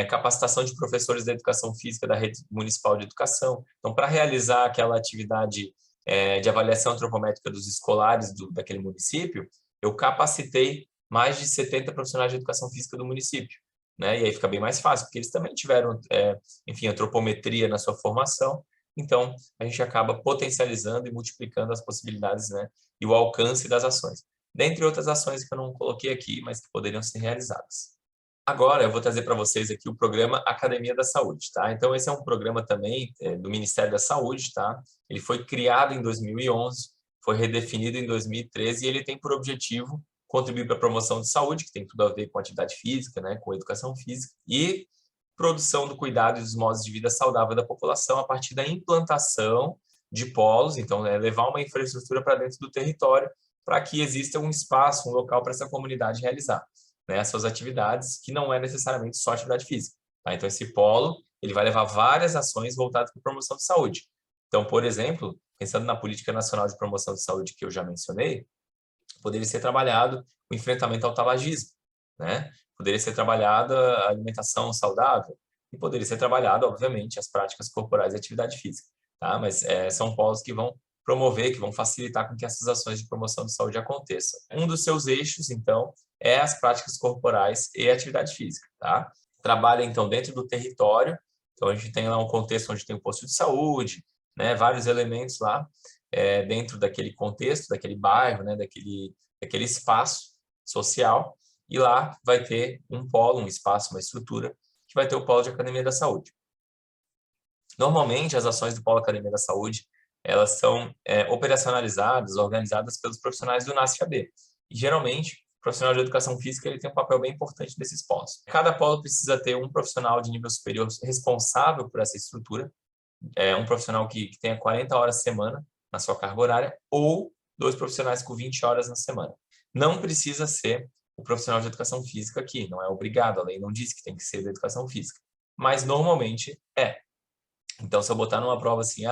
capacitação de professores da educação física da rede municipal de educação. Então, para realizar aquela atividade de avaliação antropométrica dos escolares daquele município, eu capacitei mais de 70 profissionais de educação física do município, né? E aí fica bem mais fácil, porque eles também tiveram, enfim, antropometria na sua formação. Então, a gente acaba potencializando e multiplicando as possibilidades, né, e o alcance das ações. Dentre outras ações que eu não coloquei aqui, mas que poderiam ser realizadas. Agora, eu vou trazer para vocês aqui o programa Academia da Saúde, tá? Então, esse é um programa também do Ministério da Saúde, tá? Ele foi criado em 2011, foi redefinido em 2013 e ele tem por objetivo contribuir para a promoção de saúde, que tem tudo a ver com atividade física, né, com educação física, e produção do cuidado e dos modos de vida saudável da população a partir da implantação de polos, então, levar uma infraestrutura para dentro do território para que exista um espaço, um local para essa comunidade realizar, né, suas atividades, que não é necessariamente só atividade física. Tá? Então, esse polo ele vai levar várias ações voltadas para a promoção de saúde. Então, por exemplo, pensando na Política Nacional de Promoção de Saúde que eu já mencionei, poderia ser trabalhado o enfrentamento ao tabagismo, né? Poderia ser trabalhada a alimentação saudável e poderia ser trabalhado, obviamente, as práticas corporais e atividade física, tá? Mas são polos que vão promover, que vão facilitar com que essas ações de promoção de saúde aconteçam. Um dos seus eixos, então, é as práticas corporais e atividade física, tá? Trabalha, então, dentro do território. Então, a gente tem lá um contexto onde tem o posto de saúde, né? Vários elementos lá, dentro daquele contexto, daquele bairro, né? daquele espaço social. E lá vai ter um polo, um espaço, uma estrutura, que vai ter o polo de Academia da Saúde. Normalmente, as ações do Polo Academia da Saúde, elas são operacionalizadas, organizadas pelos profissionais do NASF-AB. E, geralmente, o profissional de educação física ele tem um papel bem importante nesses polos. Cada polo precisa ter um profissional de nível superior responsável por essa estrutura, um profissional que tenha 40 horas por semana na sua carga horária, ou 2 profissionais com 20 horas na semana. Não precisa ser o profissional de educação física aqui, não é obrigado, a lei não diz que tem que ser da educação física, mas normalmente é. Então, se eu botar numa prova assim,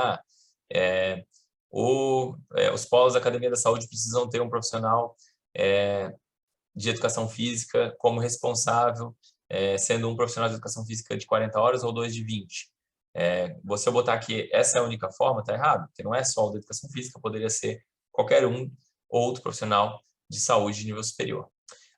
os polos da Academia da Saúde precisam ter um profissional de educação física como responsável, sendo um profissional de educação física de 40 horas ou 2 de 20. Se eu botar aqui, essa é a única forma, está errado, porque não é só o da educação física, poderia ser qualquer outro profissional de saúde de nível superior.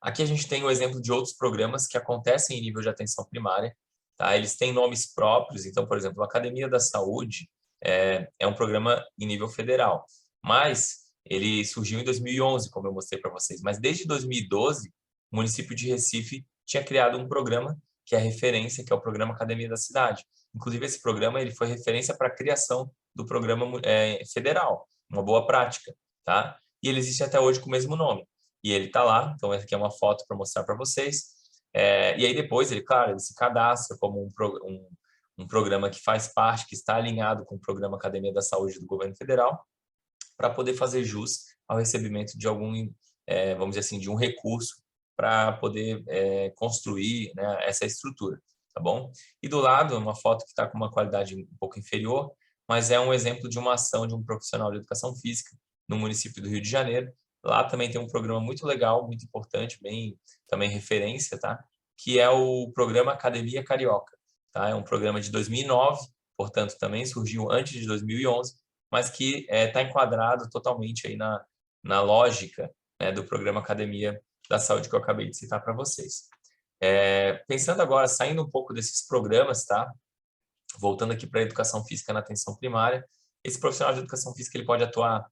Aqui a gente tem o exemplo de outros programas que acontecem em nível de atenção primária, tá? Eles têm nomes próprios, então, por exemplo, a Academia da Saúde é um programa em nível federal, mas ele surgiu em 2011, como eu mostrei para vocês, mas desde 2012, o município de Recife tinha criado um programa que é referência, que é o Programa Academia da Cidade. Inclusive, esse programa ele foi referência para a criação do programa federal, uma boa prática, tá? E ele existe até hoje com o mesmo nome. E ele está lá, então essa aqui é uma foto para mostrar para vocês. E aí depois, ele se cadastra como um programa que faz parte, que está alinhado com o Programa Academia da Saúde do Governo Federal, para poder fazer jus ao recebimento de vamos dizer assim, de um recurso para poder construir, né, essa estrutura, tá bom? E do lado, uma foto que está com uma qualidade um pouco inferior, mas é um exemplo de uma ação de um profissional de educação física no município do Rio de Janeiro. Lá também tem um programa muito legal, muito importante, bem também referência, tá? Que é o programa Academia Carioca, tá? É um programa de 2009, portanto também surgiu antes de 2011, mas que está enquadrado totalmente aí na lógica, né, do programa Academia da Saúde que eu acabei de citar para vocês. Pensando agora, saindo um pouco desses programas, tá? Voltando aqui para a educação física na atenção primária, esse profissional de educação física ele pode atuar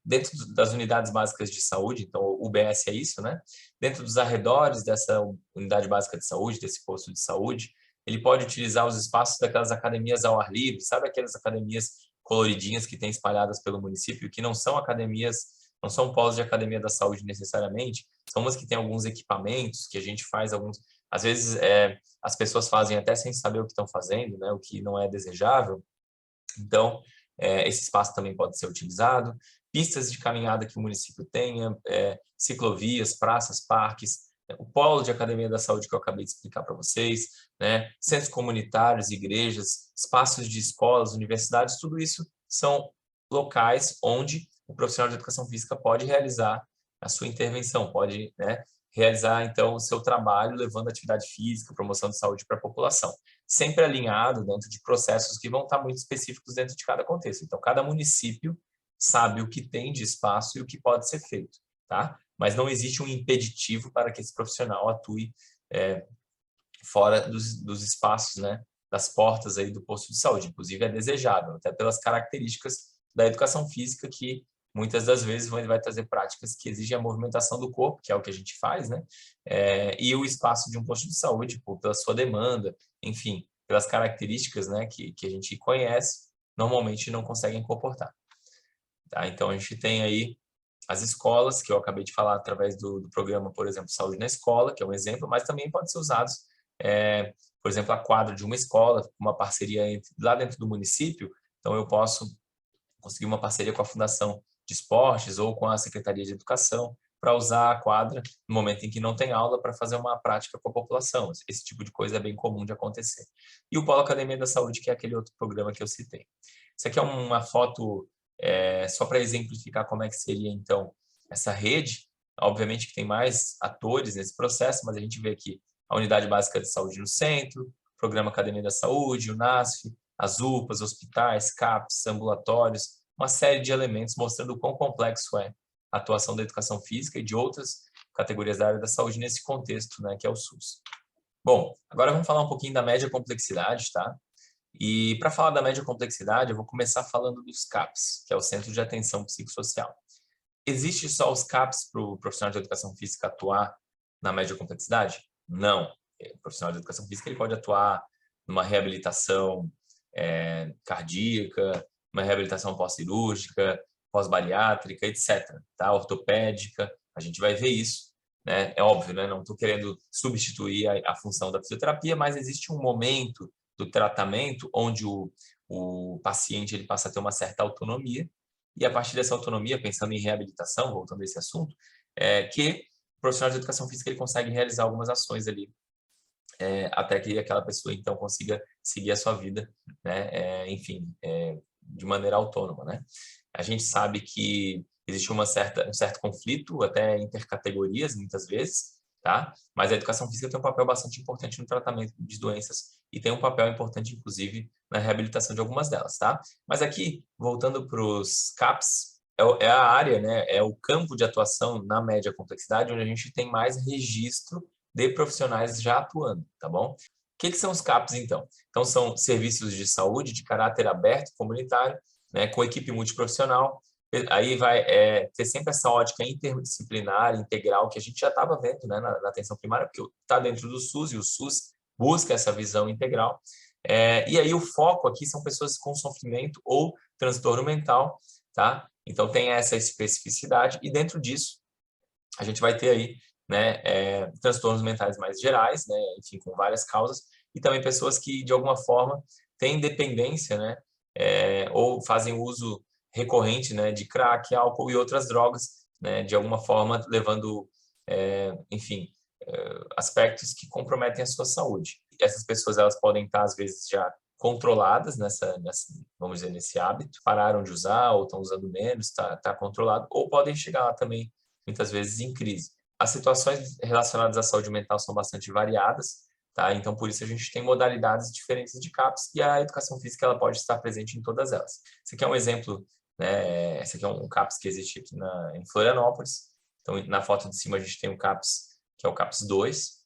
dentro das unidades básicas de saúde, então o UBS é isso, né? Dentro dos arredores dessa unidade básica de saúde, desse posto de saúde, ele pode utilizar os espaços daquelas academias ao ar livre, sabe aquelas academias coloridinhas que tem espalhadas pelo município, que não são academias não são polos de academia da saúde necessariamente, são umas que têm alguns equipamentos que a gente faz alguns... Às vezes, as pessoas fazem até sem saber o que estão fazendo, né? O que não é desejável. Então, esse espaço também pode ser utilizado. Pistas de caminhada que o município tenha, ciclovias, praças, parques, o polo de academia da saúde que eu acabei de explicar para vocês, né? Centros comunitários, igrejas, espaços de escolas, universidades, tudo isso são locais onde o profissional de educação física pode realizar a sua intervenção, pode, né, realizar, então, o seu trabalho levando atividade física, promoção de saúde para a população, sempre alinhado dentro de processos que vão estar muito específicos dentro de cada contexto. Então, cada município sabe o que tem de espaço e o que pode ser feito, tá? Mas não existe um impeditivo para que esse profissional atue fora dos espaços, né, das portas aí do posto de saúde. Inclusive, é desejável, até pelas características da educação física, que muitas das vezes vai trazer práticas que exigem a movimentação do corpo, que é o que a gente faz, né? E o espaço de um posto de saúde, pela sua demanda, enfim, pelas características, né, que a gente conhece, normalmente não conseguem comportar. Tá? Então, a gente tem aí as escolas, que eu acabei de falar através do programa, por exemplo, Saúde na Escola, que é um exemplo, mas também pode ser usados, por exemplo, a quadra de uma escola, uma parceria lá dentro do município. Então, eu posso conseguir uma parceria com a Fundação de Esportes ou com a Secretaria de Educação para usar a quadra no momento em que não tem aula para fazer uma prática com a população. Esse tipo de coisa é bem comum de acontecer. E o Polo Academia da Saúde, que é aquele outro programa que eu citei. Isso aqui é uma foto só para exemplificar como é que seria, então, essa rede. Obviamente que tem mais atores nesse processo, mas a gente vê aqui a Unidade Básica de Saúde no centro, Programa Academia da Saúde, o NASF, as UPAs, hospitais, CAPs, ambulatórios, uma série de elementos mostrando o quão complexo é a atuação da educação física e de outras categorias da área da saúde nesse contexto, né, que é o SUS. Bom, agora vamos falar um pouquinho da média complexidade, tá? E para falar da média complexidade, eu vou começar falando dos CAPs, que é o Centro de Atenção Psicossocial. Existe só os CAPs para o profissional de educação física atuar na média complexidade? Não. O profissional de educação física ele pode atuar numa reabilitação cardíaca, uma reabilitação pós-cirúrgica, pós-bariátrica, etc. Tá? Ortopédica, a gente vai ver isso. Né? É óbvio, né? Não estou querendo substituir a função da fisioterapia, mas existe um momento do tratamento onde o paciente ele passa a ter uma certa autonomia, e a partir dessa autonomia, pensando em reabilitação, voltando a esse assunto, que o profissional de educação física ele consegue realizar algumas ações ali, até que aquela pessoa, então, consiga seguir a sua vida, né? Enfim, de maneira autônoma, né? A gente sabe que existe um certo conflito, até intercategorias, muitas vezes, tá? Mas a educação física tem um papel bastante importante no tratamento de doenças e tem um papel importante, inclusive, na reabilitação de algumas delas, tá? Mas aqui, voltando para os CAPs, é a área, né? É o campo de atuação na média complexidade onde a gente tem mais registro de profissionais já atuando, tá bom? O que são os CAPs, então? Então, são serviços de saúde de caráter aberto, comunitário, né, com equipe multiprofissional. Aí vai ter sempre essa ótica interdisciplinar, integral, que a gente já estava vendo, né, na atenção primária, porque está dentro do SUS, e o SUS busca essa visão integral. E aí o foco aqui são pessoas com sofrimento ou transtorno mental, tá? Então, tem essa especificidade, e dentro disso, a gente vai ter aí, né, transtornos mentais mais gerais, né, enfim, com várias causas, e também pessoas que, de alguma forma, têm dependência, né, ou fazem uso recorrente, né, de crack, álcool e outras drogas, né, de alguma forma levando, enfim, aspectos que comprometem a sua saúde. Essas pessoas, elas podem estar, às vezes, já controladas vamos dizer, nesse hábito, pararam de usar ou estão usando menos, está controlado, ou podem chegar lá também muitas vezes em crise. As situações relacionadas à saúde mental são bastante variadas, tá? Então, por isso, a gente tem modalidades diferentes de CAPs e a educação física ela pode estar presente em todas elas. Esse aqui é um exemplo, né? Esse aqui é um CAPs que existe aqui em Florianópolis. Então, na foto de cima, a gente tem o CAPs, que é o CAPs 2,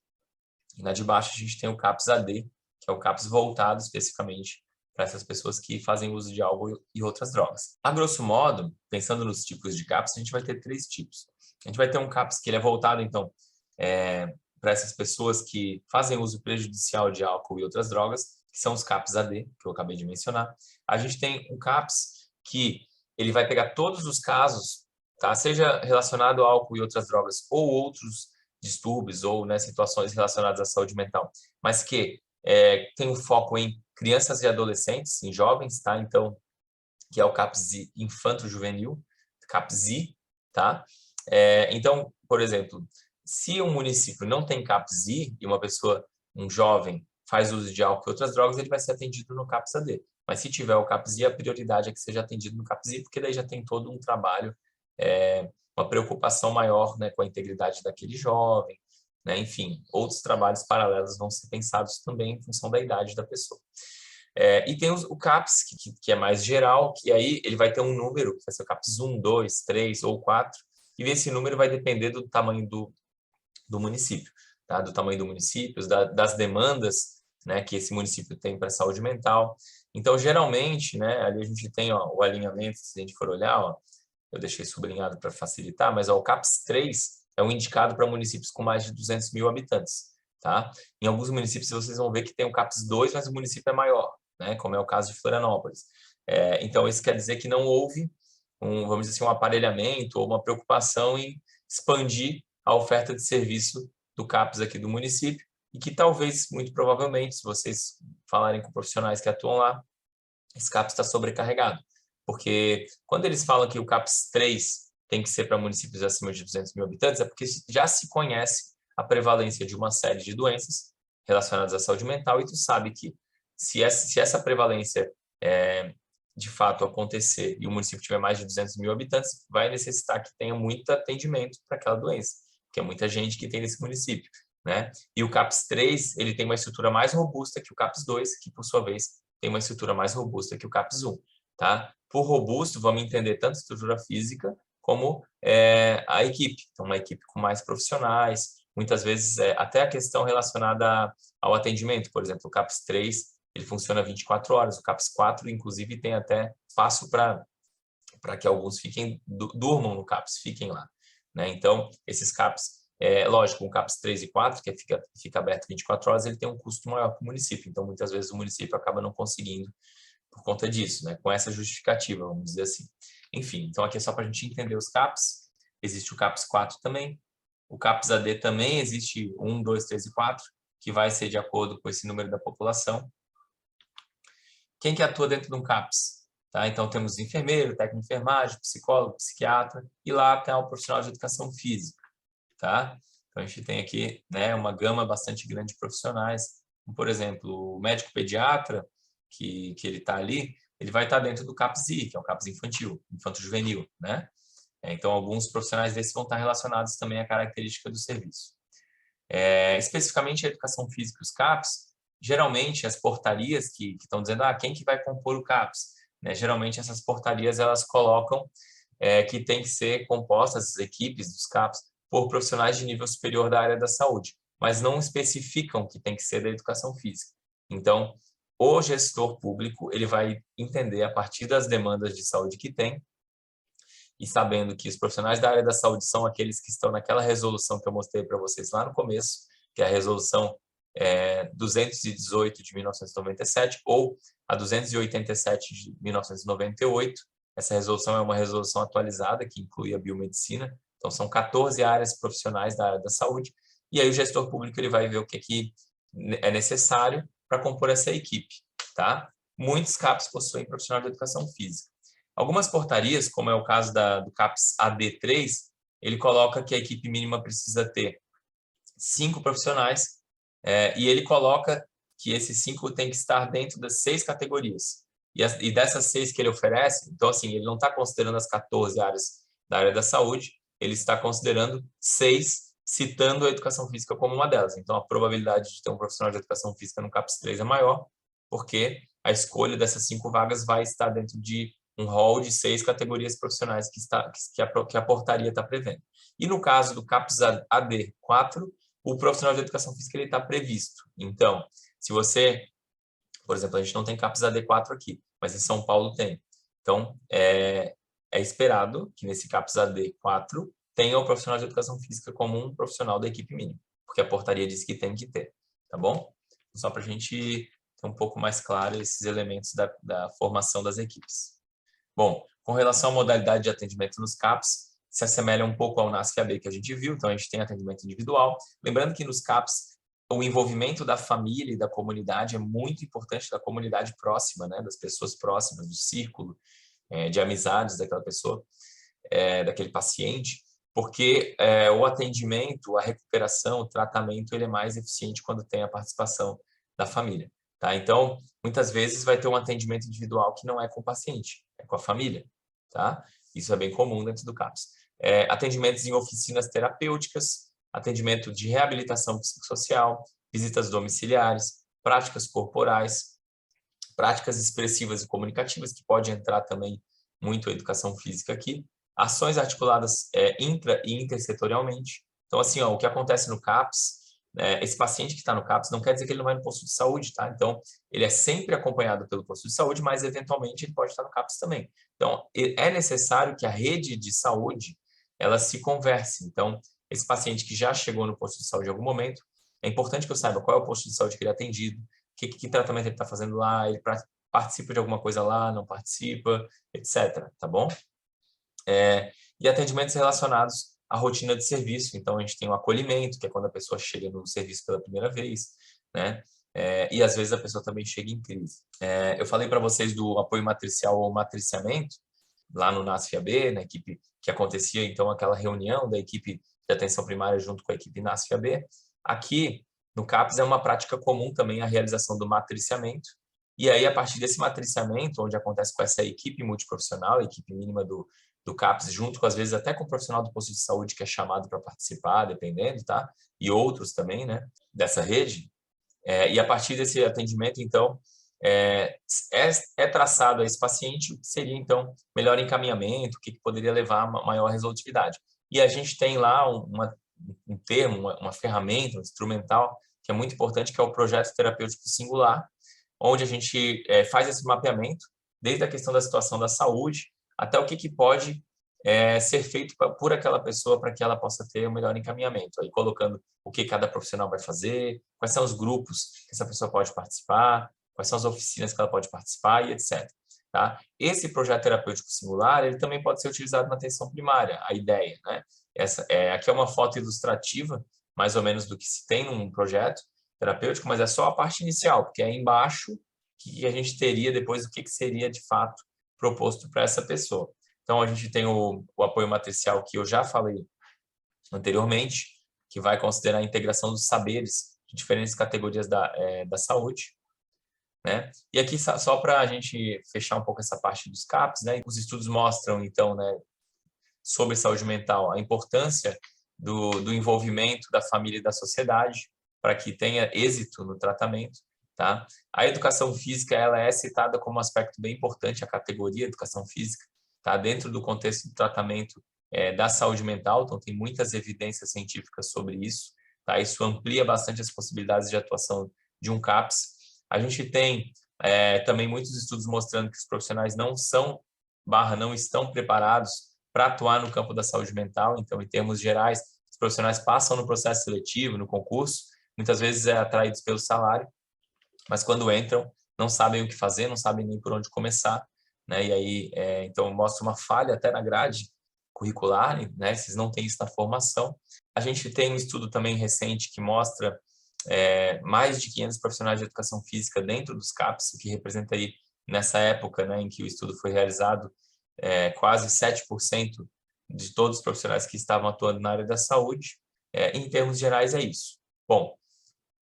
e na de baixo, a gente tem o CAPs AD, que é o CAPs voltado especificamente para essas pessoas que fazem uso de álcool e outras drogas. A grosso modo, pensando nos tipos de CAPs, a gente vai ter 3 tipos. A gente vai ter um CAPS que ele é voltado, então, para essas pessoas que fazem uso prejudicial de álcool e outras drogas, que são os CAPS AD, que eu acabei de mencionar. A gente tem um CAPS que ele vai pegar todos os casos tá? Seja relacionado ao álcool e outras drogas, ou outros distúrbios, ou, né, situações relacionadas à saúde mental, mas que tem um foco em crianças e adolescentes, em jovens, tá? Então, que é o CAPS infanto-juvenil, CAPS-I, tá? Então, por exemplo, se um município não tem CAPS-I e uma pessoa, um jovem, faz uso de álcool e outras drogas, ele vai ser atendido no CAPS-AD. Mas se tiver o CAPS-I, a prioridade é que seja atendido no CAPS-I, porque daí já tem todo um trabalho, uma preocupação maior, né, com a integridade daquele jovem, né? Enfim, outros trabalhos paralelos vão ser pensados também em função da idade da pessoa. E tem o CAPS, que é mais geral, que aí ele vai ter um número, que vai ser o CAPS 1, 2, 3 ou 4, e esse número vai depender do tamanho do município, tá? Do tamanho do município, das demandas, né, que esse município tem para a saúde mental. Então, geralmente, né, ali a gente tem, ó, o alinhamento, se a gente for olhar, ó, eu deixei sublinhado para facilitar, mas ó, o CAPS 3 é um indicado para municípios com mais de 200 mil habitantes, tá? Em alguns municípios vocês vão ver que tem o CAPS 2, mas o município é maior, né, como é o caso de Florianópolis. Então, isso quer dizer que não houve vamos dizer assim, um aparelhamento ou uma preocupação em expandir a oferta de serviço do CAPS aqui do município e que talvez, muito provavelmente, se vocês falarem com profissionais que atuam lá, esse CAPS está sobrecarregado. Porque quando eles falam que o CAPS 3 tem que ser para municípios acima de 200 mil habitantes, é porque já se conhece a prevalência de uma série de doenças relacionadas à saúde mental e tu sabe que se essa prevalência de fato acontecer e o município tiver mais de 200 mil habitantes, vai necessitar que tenha muito atendimento para aquela doença, que é muita gente que tem nesse município, né? E o CAPS 3, ele tem uma estrutura mais robusta que o CAPS 2, que por sua vez tem uma estrutura mais robusta que o CAPS 1, tá? Por robusto, vamos entender tanto a estrutura física como a equipe. Então, uma equipe com mais profissionais, muitas vezes até a questão relacionada ao atendimento, por exemplo, o CAPS 3, ele funciona 24 horas, o CAPS 4, inclusive, tem até espaço para que alguns durmam no CAPS, fiquem lá, né? Então, esses CAPS, lógico, o CAPS 3 e 4, que fica aberto 24 horas, ele tem um custo maior para o município, então muitas vezes o município acaba não conseguindo por conta disso, né? Com essa justificativa, vamos dizer assim. Enfim, então aqui é só para a gente entender os CAPS, existe o CAPS 4 também, o CAPS AD também existe 1, 2, 3 e 4, que vai ser de acordo com esse número da população. Quem que atua dentro de um CAPS? Tá? Então, temos enfermeiro, técnico de enfermagem, psicólogo, psiquiatra, e lá tem o profissional de educação física. Tá? Então, a gente tem aqui, né, uma gama bastante grande de profissionais. Como, por exemplo, o médico pediatra, que ele está ali, ele vai estar dentro do CAPS-I, que é o CAPS infantil, infanto-juvenil. Né? Então, alguns profissionais desses vão estar relacionados também à característica do serviço. Especificamente a educação física e os CAPS, geralmente as portarias que estão dizendo quem que vai compor o CAPS, né? Geralmente essas portarias elas colocam que tem que ser compostas as equipes dos CAPS por profissionais de nível superior da área da saúde, mas não especificam que tem que ser da educação física. Então, o gestor público ele vai entender a partir das demandas de saúde que tem e sabendo que os profissionais da área da saúde são aqueles que estão naquela resolução que eu mostrei para vocês lá no começo, que é a resolução 218 de 1997 ou a 287 de 1998. Essa resolução é uma resolução atualizada que inclui a biomedicina. Então, são 14 áreas profissionais da área da saúde. E aí o gestor público ele vai ver o que é necessário para compor essa equipe. Tá? Muitos CAPs possuem profissional de educação física. Algumas portarias, como é o caso do CAPS AD3, ele coloca que a equipe mínima precisa ter 5 profissionais e ele coloca que esses 5 têm que estar dentro das 6 categorias. E dessas 6 que ele oferece, então assim, ele não está considerando as 14 áreas da área da saúde, ele está considerando 6, citando a educação física como uma delas. Então a probabilidade de ter um profissional de educação física no CAPS 3 é maior, porque a escolha dessas 5 vagas vai estar dentro de um rol de 6 categorias profissionais que a portaria está prevendo. E no caso do CAPS AD4, o profissional de educação física está previsto. Então, se você, por exemplo, a gente não tem CAPS AD4 aqui, mas em São Paulo tem. Então, é esperado que nesse CAPS AD4 tenha o profissional de educação física como um profissional da equipe mínima, porque a portaria diz que tem que ter, tá bom? Só para a gente ter um pouco mais claro esses elementos da formação das equipes. Bom, com relação à modalidade de atendimento nos CAPs, se assemelha um pouco ao NASF-AB que a gente viu, então a gente tem atendimento individual. Lembrando que nos CAPs, o envolvimento da família e da comunidade é muito importante, da comunidade próxima, né, das pessoas próximas, do círculo de amizades daquela pessoa, daquele paciente, porque o atendimento, a recuperação, o tratamento, ele é mais eficiente quando tem a participação da família. Tá? Então, muitas vezes vai ter um atendimento individual que não é com o paciente, é com a família. Tá? Isso é bem comum dentro do CAPS. Atendimentos em oficinas terapêuticas, atendimento de reabilitação psicossocial, visitas domiciliares, práticas corporais, práticas expressivas e comunicativas, que pode entrar também muito a educação física aqui, ações articuladas intra e intersetorialmente. Então, assim, ó, o que acontece no CAPS, esse paciente que está no CAPS não quer dizer que ele não vai no posto de saúde, tá? Então, ele é sempre acompanhado pelo posto de saúde, mas eventualmente ele pode estar no CAPS também. Então, é necessário que a rede de saúde ela se converse. Então, esse paciente que já chegou no posto de saúde em algum momento, é importante que eu saiba qual é o posto de saúde que ele é atendido, que tratamento ele está fazendo lá, ele participa de alguma coisa lá, não participa, etc. Tá bom? E atendimentos relacionados à rotina de serviço. Então, a gente tem o acolhimento, que é quando a pessoa chega no serviço pela primeira vez, né? E às vezes a pessoa também chega em crise. Eu falei para vocês do apoio matricial ou matriciamento, lá no NASF-AB, na equipe que acontecia, então, aquela reunião da equipe de atenção primária junto com a equipe NASF-AB. Aqui, no CAPS, é uma prática comum também a realização do matriciamento. E aí, a partir desse matriciamento, onde acontece com essa equipe multiprofissional, a equipe mínima do CAPS, junto com, às vezes, até com o profissional do posto de saúde que é chamado para participar, dependendo, tá? E outros também, né? Dessa rede. E a partir desse atendimento, então, é traçado a esse paciente o que seria, então, melhor encaminhamento, o que poderia levar a maior resolutividade. E a gente tem lá um termo, uma ferramenta, um instrumental, que é muito importante, que é o projeto terapêutico singular, onde a gente faz esse mapeamento, desde a questão da situação da saúde, até o que pode ser feito por aquela pessoa para que ela possa ter o melhor encaminhamento. Aí colocando o que cada profissional vai fazer, quais são os grupos que essa pessoa pode participar, quais são as oficinas que ela pode participar e etc. Tá? Esse projeto terapêutico singular, ele também pode ser utilizado na atenção primária, a ideia, né? Aqui é uma foto ilustrativa, mais ou menos do que se tem num projeto terapêutico, mas é só a parte inicial, porque é embaixo que a gente teria depois o que seria de fato proposto para essa pessoa. Então, a gente tem o apoio matricial que eu já falei anteriormente, que vai considerar a integração dos saberes de diferentes categorias da saúde. Né? E aqui, só para a gente fechar um pouco essa parte dos CAPs, né? Os estudos mostram, então, né, sobre saúde mental, a importância do envolvimento da família e da sociedade para que tenha êxito no tratamento. Tá? A educação física ela é citada como um aspecto bem importante, a categoria educação física, tá? Dentro do contexto do tratamento da saúde mental, então tem muitas evidências científicas sobre isso. Tá? Isso amplia bastante as possibilidades de atuação de um CAPS. A gente tem também muitos estudos mostrando que os profissionais não estão preparados para atuar no campo da saúde mental. Então, em termos gerais, os profissionais passam no processo seletivo, no concurso, muitas vezes atraídos pelo salário, mas quando entram, não sabem o que fazer, não sabem nem por onde começar, né? E aí, então, mostra uma falha até na grade curricular, né? Vocês não têm isso na formação. A gente tem um estudo também recente que mostra mais de 500 profissionais de educação física dentro dos CAPs, o que representa aí, nessa época, né, em que o estudo foi realizado, quase 7% de todos os profissionais que estavam atuando na área da saúde. Em termos gerais, é isso. Bom,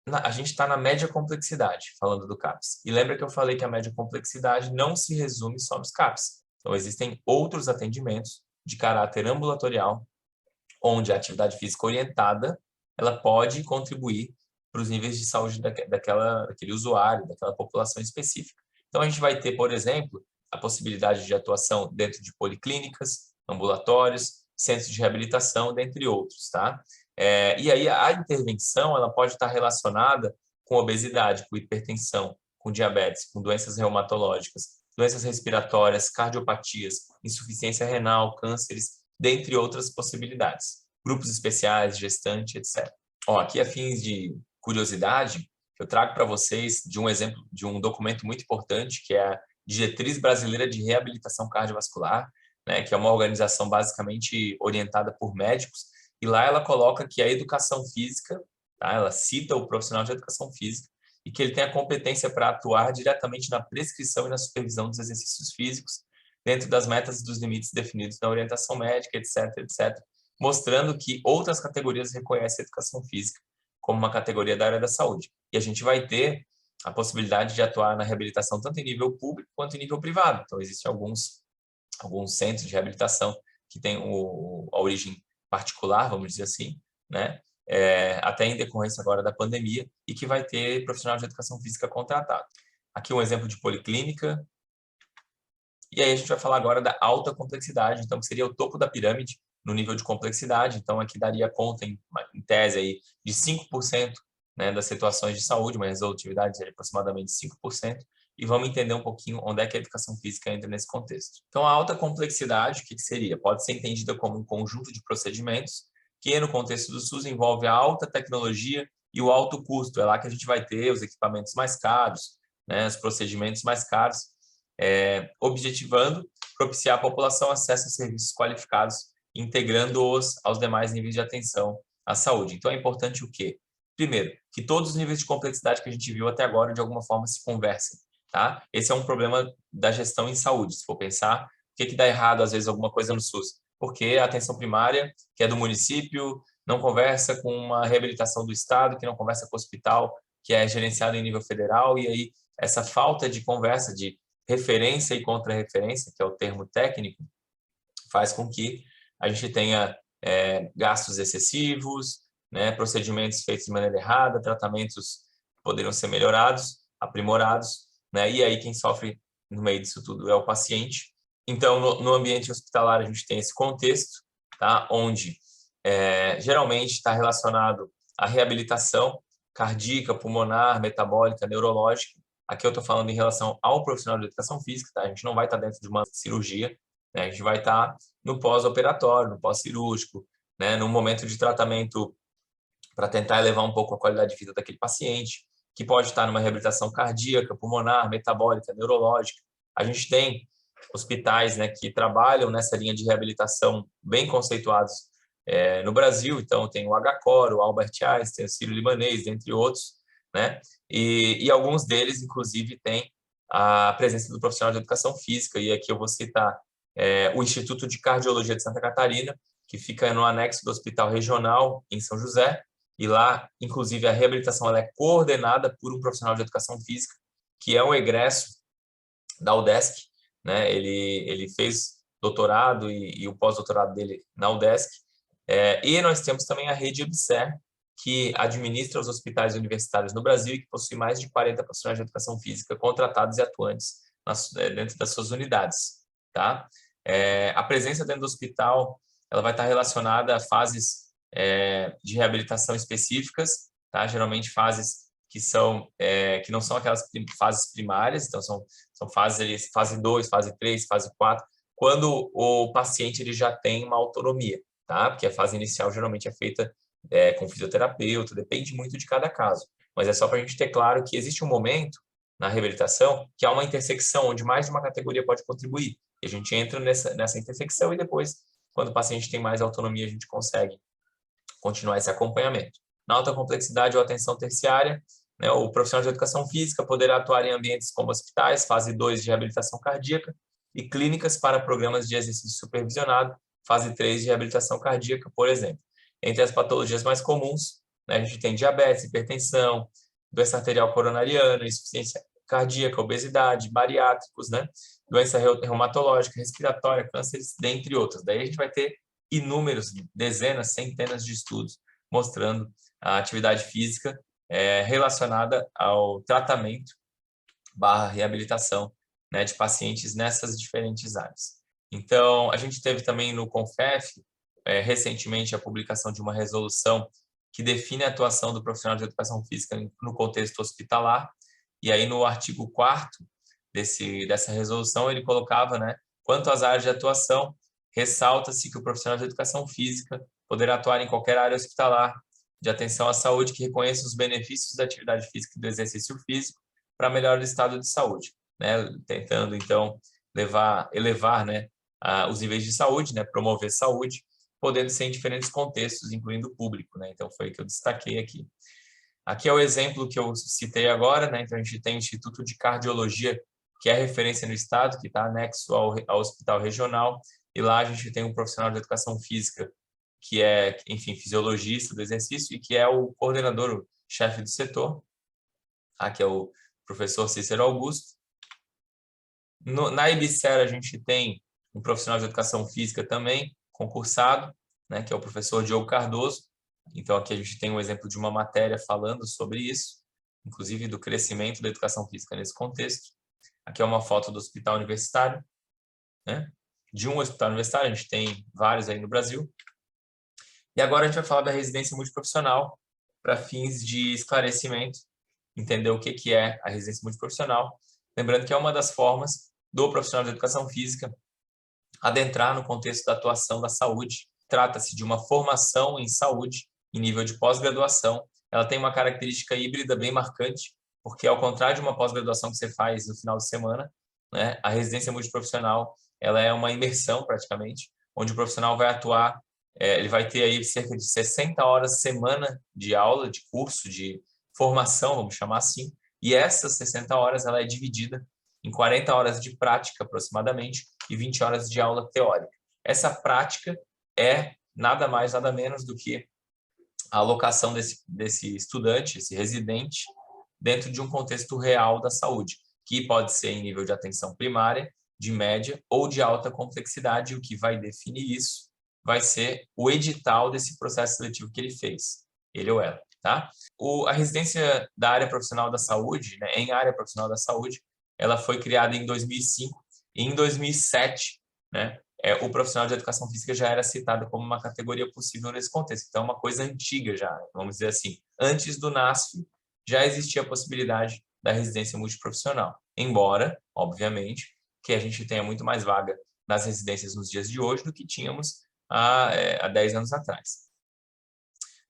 a gente está na média complexidade, falando do CAPS. E lembra que eu falei que a média complexidade não se resume só nos CAPS. Então, existem outros atendimentos de caráter ambulatorial, onde a atividade física orientada ela pode contribuir para os níveis de saúde daquele usuário, daquela população específica. Então, a gente vai ter, por exemplo, a possibilidade de atuação dentro de policlínicas, ambulatórios, centros de reabilitação, dentre outros, tá? E aí a intervenção ela pode estar relacionada com obesidade, com hipertensão, com diabetes, com doenças reumatológicas, doenças respiratórias, cardiopatias, insuficiência renal, cânceres, dentre outras possibilidades. Grupos especiais, gestante, etc. Aqui a fins de curiosidade, eu trago para vocês de um exemplo de um documento muito importante, que é a Diretriz Brasileira de Reabilitação Cardiovascular, né, que é uma organização basicamente orientada por médicos, e lá ela coloca que a educação física, tá, ela cita o profissional de educação física, e que ele tem a competência para atuar diretamente na prescrição e na supervisão dos exercícios físicos, dentro das metas e dos limites definidos na orientação médica, etc., etc., mostrando que outras categorias reconhecem a educação física como uma categoria da área da saúde. E a gente vai ter a possibilidade de atuar na reabilitação tanto em nível público quanto em nível privado. Então, existem alguns centros de reabilitação que têm a origem particular, vamos dizer assim, né? Até em decorrência agora da pandemia, e que vai ter profissional de educação física contratado. Aqui um exemplo de policlínica. E aí a gente vai falar agora da alta complexidade, então que seria o topo da pirâmide no nível de complexidade. Então aqui daria conta, em tese, aí, de 5%, né, das situações de saúde, uma resolutividade de aproximadamente 5%, e vamos entender um pouquinho onde é que a educação física entra nesse contexto. Então a alta complexidade, o que seria? Pode ser entendida como um conjunto de procedimentos que no contexto do SUS envolve a alta tecnologia e o alto custo. É lá que a gente vai ter os equipamentos mais caros, né, os procedimentos mais caros, objetivando propiciar à população acesso a serviços qualificados, integrando-os aos demais níveis de atenção à saúde. Então, é importante o quê? Primeiro, que todos os níveis de complexidade que a gente viu até agora, de alguma forma, se conversem. Tá? Esse é um problema da gestão em saúde, se for pensar. Por que dá errado, às vezes, alguma coisa no SUS? Porque a atenção primária, que é do município, não conversa com uma reabilitação do Estado, que não conversa com o hospital, que é gerenciado em nível federal, e aí essa falta de conversa, de referência e contra-referência, que é o termo técnico, faz com que a gente tenha gastos excessivos, né, procedimentos feitos de maneira errada, tratamentos que poderiam ser melhorados, aprimorados, né, e aí quem sofre no meio disso tudo é o paciente. Então, no ambiente hospitalar, a gente tem esse contexto, tá, onde geralmente está relacionado à reabilitação cardíaca, pulmonar, metabólica, neurológica. Aqui eu estou falando em relação ao profissional de educação física, tá? A gente não vai estar dentro de uma cirurgia, né? A gente vai estar no pós-operatório, no pós-cirúrgico, né? No momento de tratamento para tentar elevar um pouco a qualidade de vida daquele paciente, que pode estar numa reabilitação cardíaca, pulmonar, metabólica, neurológica. A gente tem hospitais, né, que trabalham nessa linha de reabilitação bem conceituados no Brasil. Então, tem o HCOR, o Albert Einstein, o Sírio-Libanês, dentre outros, né? E alguns deles, inclusive, têm a presença do profissional de educação física. E aqui eu vou citar o Instituto de Cardiologia de Santa Catarina, que fica no anexo do Hospital Regional em São José, e lá, inclusive, a reabilitação ela é coordenada por um profissional de educação física, que é um egresso da UDESC, né? Ele fez doutorado e o pós-doutorado dele na UDESC. E nós temos também a rede EBSER, que administra os hospitais universitários no Brasil e que possui mais de 40 profissionais de educação física contratados e atuantes dentro das suas unidades. Tá? A presença dentro do hospital ela vai estar relacionada a fases de reabilitação específicas, tá? Geralmente fases que não são aquelas fases primárias, então são fases ali, fase 2, fase 3, fase 4, quando o paciente ele já tem uma autonomia, tá? Porque a fase inicial geralmente é feita com fisioterapeuta, depende muito de cada caso, mas é só para a gente ter claro que existe um momento na reabilitação que há uma intersecção onde mais de uma categoria pode contribuir, e a gente entra nessa intersecção e depois, quando o paciente tem mais autonomia, a gente consegue continuar esse acompanhamento. Na alta complexidade ou atenção terciária, né, o profissional de educação física poderá atuar em ambientes como hospitais, fase 2 de reabilitação cardíaca, e clínicas para programas de exercício supervisionado, fase 3 de reabilitação cardíaca, por exemplo. Entre as patologias mais comuns, né, a gente tem diabetes, hipertensão, doença arterial coronariana, insuficiência cardíaca, obesidade, bariátricos, né, doença reumatológica, respiratória, cânceres, dentre outras. Daí a gente vai ter inúmeros, dezenas, centenas de estudos mostrando a atividade física relacionada ao tratamento / reabilitação, né, de pacientes nessas diferentes áreas. Então, a gente teve também no CONFEF, recentemente, a publicação de uma resolução que define a atuação do profissional de educação física no contexto hospitalar, e aí no artigo 4º dessa resolução, ele colocava, né, quanto às áreas de atuação, ressalta-se que o profissional de educação física poderá atuar em qualquer área hospitalar de atenção à saúde que reconheça os benefícios da atividade física e do exercício físico para melhorar o estado de saúde, né? Tentando, então, elevar, né, os níveis de saúde, né, promover saúde, podendo ser em diferentes contextos, incluindo o público, né? Então foi o que eu destaquei aqui. Aqui é o exemplo que eu citei agora, né? Então a gente tem o Instituto de Cardiologia, que é referência no estado, que está anexo ao hospital regional, e lá a gente tem um profissional de educação física, que é, enfim, fisiologista do exercício e que é o coordenador, o chefe do setor. Aqui é o professor Cícero Augusto. Na IBSER a gente tem um profissional de educação física também, concursado, né, que é o professor Diogo Cardoso. Então aqui a gente tem um exemplo de uma matéria falando sobre isso, inclusive do crescimento da educação física nesse contexto. Aqui é uma foto do hospital universitário, né? De um hospital universitário, a gente tem vários aí no Brasil. E agora a gente vai falar da residência multiprofissional para fins de esclarecimento, entender o que é a residência multiprofissional. Lembrando que é uma das formas do profissional de educação física adentrar no contexto da atuação da saúde. Trata-se de uma formação em saúde em nível de pós-graduação. Ela tem uma característica híbrida bem marcante, porque ao contrário de uma pós-graduação que você faz no final de semana, né, a residência multiprofissional ela é uma imersão praticamente, onde o profissional vai atuar, ele vai ter aí cerca de 60 horas semana de aula, de curso, de formação, vamos chamar assim, e essas 60 horas ela é dividida em 40 horas de prática aproximadamente e 20 horas de aula teórica. Essa prática é nada mais, nada menos do que a alocação desse estudante, esse residente, dentro de um contexto real da saúde, que pode ser em nível de atenção primária, de média ou de alta complexidade. O que vai definir isso vai ser o edital desse processo seletivo que ele fez, ele ou ela. Tá? A residência da área profissional da saúde, né, em área profissional da saúde, ela foi criada em 2005 e em 2007, né, o profissional de educação física já era citado como uma categoria possível nesse contexto. Então, é uma coisa antiga já, vamos dizer assim. Antes do NASF, já existia a possibilidade da residência multiprofissional. Embora, obviamente, que a gente tenha muito mais vaga nas residências nos dias de hoje do que tínhamos há 10 anos atrás.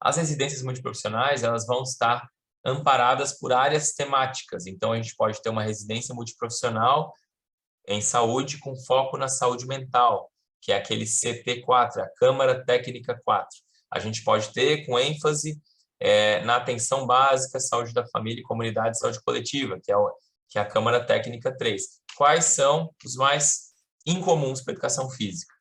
As residências multiprofissionais elas vão estar amparadas por áreas temáticas. Então, a gente pode ter uma residência multiprofissional em saúde com foco na saúde mental, que é aquele CT4, a Câmara Técnica 4. A gente pode ter com ênfase na atenção básica, saúde da família e comunidade, saúde coletiva, que é a Câmara Técnica 3. Quais são os mais incomuns para a educação física?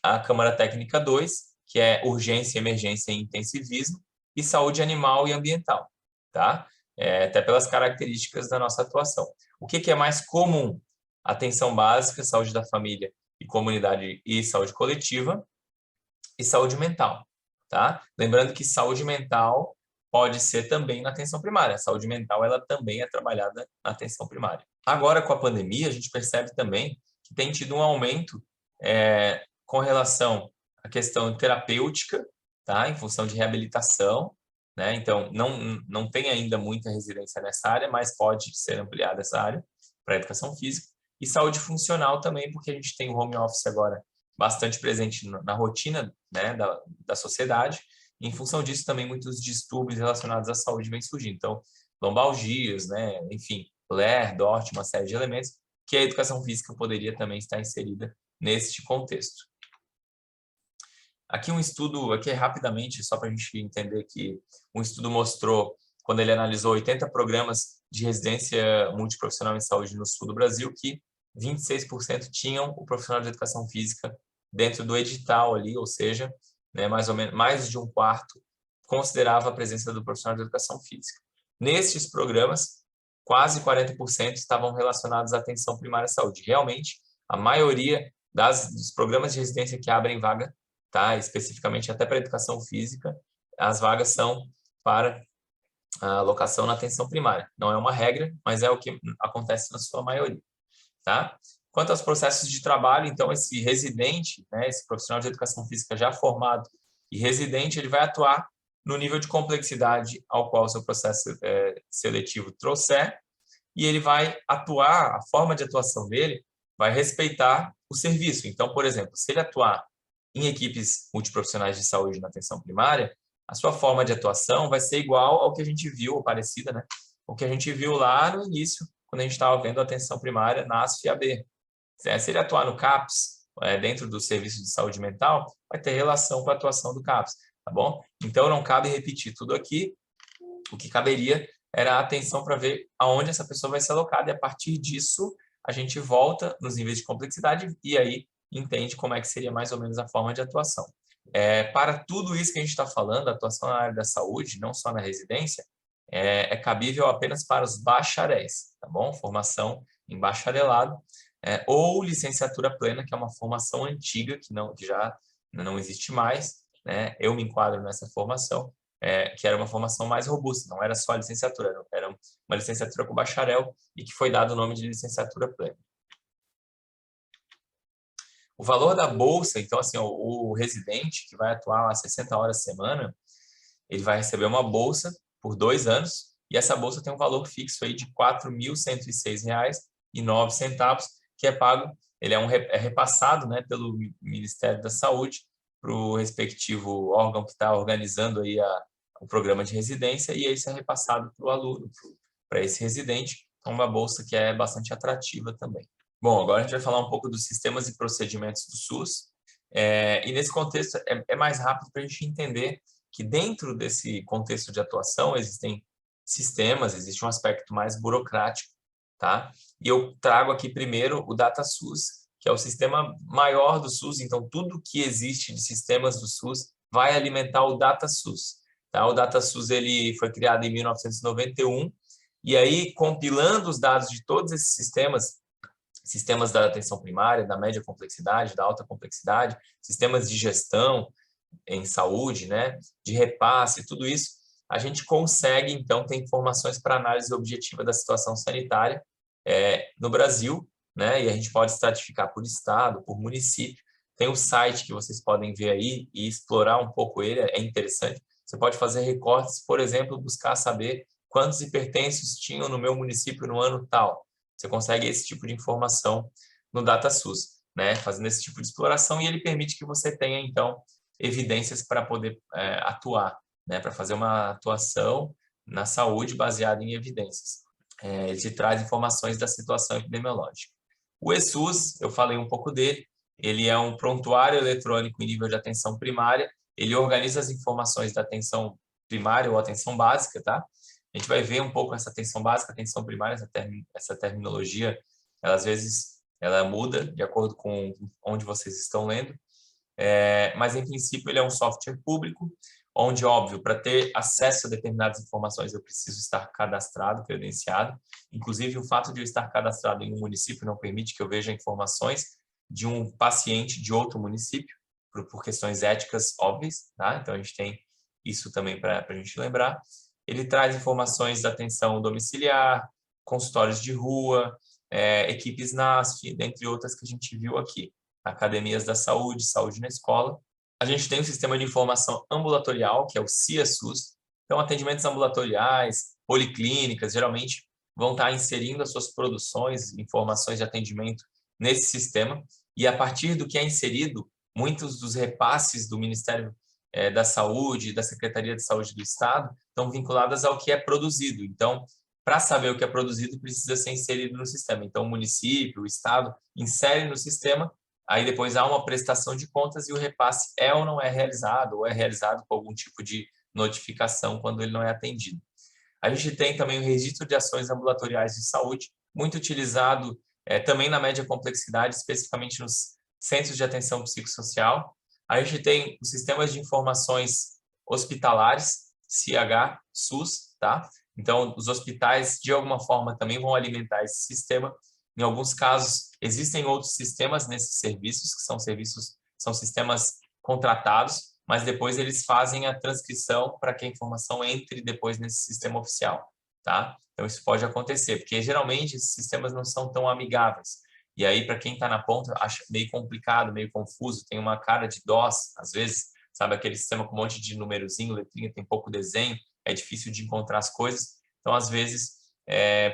A Câmara Técnica 2, que é urgência, emergência e intensivismo, e saúde animal e ambiental, tá? Até pelas características da nossa atuação. O que é mais comum? Atenção básica, saúde da família e comunidade e saúde coletiva, e saúde mental, tá? Lembrando que saúde mental pode ser também na atenção primária. A saúde mental ela também é trabalhada na atenção primária. Agora, com a pandemia, a gente percebe também que tem tido um aumento com relação à questão terapêutica, tá? Em função de reabilitação, né? Então, não tem ainda muita residência nessa área, mas pode ser ampliada essa área para a educação física. E saúde funcional também, porque a gente tem o home office agora bastante presente na rotina, né, da sociedade. E, em função disso, também muitos distúrbios relacionados à saúde vêm surgindo. Então, lombalgias, né, enfim, LER, DORT, uma série de elementos que a educação física poderia também estar inserida neste contexto. Aqui um estudo, aqui rapidamente, só para a gente entender que um estudo mostrou, quando ele analisou 80 programas de residência multiprofissional em saúde no sul do Brasil, que 26% tinham o profissional de educação física dentro do edital ali, ou seja, né, mais ou menos mais de um quarto considerava a presença do profissional de educação física. Nestes programas, quase 40% estavam relacionados à atenção primária à saúde. Realmente, a maioria dos programas de residência que abrem vaga, tá, especificamente até para a educação física, as vagas são para a alocação na atenção primária. Não é uma regra, mas é o que acontece na sua maioria. Tá? Quanto aos processos de trabalho, então, esse residente, né, esse profissional de educação física já formado e residente, ele vai atuar no nível de complexidade ao qual o seu processo seletivo trouxer, e ele vai atuar, a forma de atuação dele vai respeitar o serviço. Então, por exemplo, se ele atuar em equipes multiprofissionais de saúde na atenção primária, a sua forma de atuação vai ser igual ao que a gente viu, ou parecida, né? O que a gente viu lá no início, quando a gente estava vendo a atenção primária, NASF e AB. Se ele atuar no CAPS, dentro do serviço de saúde mental, vai ter relação com a atuação do CAPS, tá bom? Então, não cabe repetir tudo aqui. O que caberia era a atenção para ver aonde essa pessoa vai ser alocada, e a partir disso a gente volta nos níveis de complexidade e aí entende como é que seria mais ou menos a forma de atuação. Para tudo isso que a gente está falando, a atuação na área da saúde, não só na residência, é cabível apenas para os bacharéis, tá bom? Formação em bacharelado, ou licenciatura plena, que é uma formação antiga, que já não existe mais, né? Eu me enquadro nessa formação, que era uma formação mais robusta, não era só a licenciatura, era uma licenciatura com bacharel e que foi dado o nome de licenciatura plena. O valor da bolsa, então, assim, o residente que vai atuar lá 60 horas por semana, ele vai receber uma bolsa por 2 anos, e essa bolsa tem um valor fixo aí de R$ 4.106,09, que é pago, ele é repassado, né, pelo Ministério da Saúde para o respectivo órgão que está organizando aí o programa de residência, e isso é repassado para o aluno, para esse residente, então uma bolsa que é bastante atrativa também. Bom, agora a gente vai falar um pouco dos sistemas e procedimentos do SUS, e nesse contexto é mais rápido para a gente entender que dentro desse contexto de atuação existem sistemas, existe um aspecto mais burocrático, tá? E eu trago aqui primeiro o DataSUS, que é o sistema maior do SUS, então tudo que existe de sistemas do SUS vai alimentar o DataSUS, tá? O DataSUS ele foi criado em 1991, e aí compilando os dados de todos esses sistemas da atenção primária, da média complexidade, da alta complexidade, sistemas de gestão em saúde, né, de repasse, tudo isso, a gente consegue, então, ter informações para análise objetiva da situação sanitária no Brasil, né, e a gente pode estratificar por estado, por município. Tem o site que vocês podem ver aí e explorar um pouco ele, é interessante. Você pode fazer recortes, por exemplo, buscar saber quantos hipertensos tinham no meu município no ano tal. Você consegue esse tipo de informação no DataSUS, né, fazendo esse tipo de exploração, e ele permite que você tenha, então, evidências para poder atuar, né, para fazer uma atuação na saúde baseada em evidências. Ele te traz informações da situação epidemiológica. O eSUS, eu falei um pouco dele, ele é um prontuário eletrônico em nível de atenção primária, ele organiza as informações da atenção primária ou atenção básica, tá? A gente vai ver um pouco essa atenção básica, atenção primária, essa terminologia, às vezes ela muda de acordo com onde vocês estão lendo, mas em princípio ele é um software público, onde, óbvio, para ter acesso a determinadas informações eu preciso estar cadastrado, credenciado. Inclusive, o fato de eu estar cadastrado em um município não permite que eu veja informações de um paciente de outro município, por questões éticas óbvias, tá? Então, a gente tem isso também para a gente lembrar. Ele traz informações da atenção domiciliar, consultórios de rua, equipes NASF, dentre outras que a gente viu aqui. Academias da saúde, saúde na escola. A gente tem um sistema de informação ambulatorial, que é o CIA-SUS. Então, atendimentos ambulatoriais, policlínicas, geralmente vão estar inserindo as suas produções, informações de atendimento nesse sistema. E a partir do que é inserido, muitos dos repasses do Ministério da Saúde, da Secretaria de Saúde do Estado, estão vinculadas ao que é produzido. Então, para saber o que é produzido, precisa ser inserido no sistema. Então, o município, o Estado, insere no sistema. Aí depois há uma prestação de contas e o repasse é ou não é realizado, ou é realizado com algum tipo de notificação quando ele não é atendido. A gente tem também o registro de ações ambulatoriais de saúde, muito utilizado também na média complexidade, especificamente nos centros de atenção psicossocial. A gente tem os sistemas de informações hospitalares, CH, SUS, tá? Então, os hospitais, de alguma forma, também vão alimentar esse sistema. Em alguns casos, existem outros sistemas nesses serviços, que são sistemas contratados, mas depois eles fazem a transcrição para que a informação entre depois nesse sistema oficial, tá? Então, isso pode acontecer, porque geralmente esses sistemas não são tão amigáveis. E aí, para quem está na ponta, acha meio complicado, meio confuso, tem uma cara de DOS, às vezes, sabe, aquele sistema com um monte de numerozinho, letrinha, tem pouco desenho, é difícil de encontrar as coisas. Então, às vezes,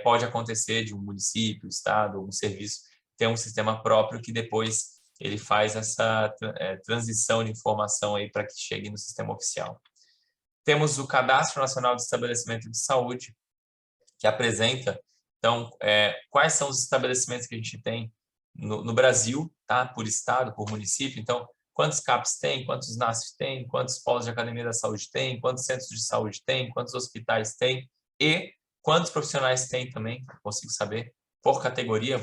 pode acontecer de um município, estado, um serviço ter um sistema próprio que depois ele faz essa transição de informação aí para que chegue no sistema oficial. Temos o Cadastro Nacional de Estabelecimento de Saúde, que apresenta, então, quais são os estabelecimentos que a gente tem no Brasil, tá? Por estado, por município. Então, quantos CAPs tem, quantos NASF tem, quantos polos de academia da saúde tem, quantos centros de saúde tem, quantos hospitais tem e quantos profissionais tem também, consigo saber por categoria,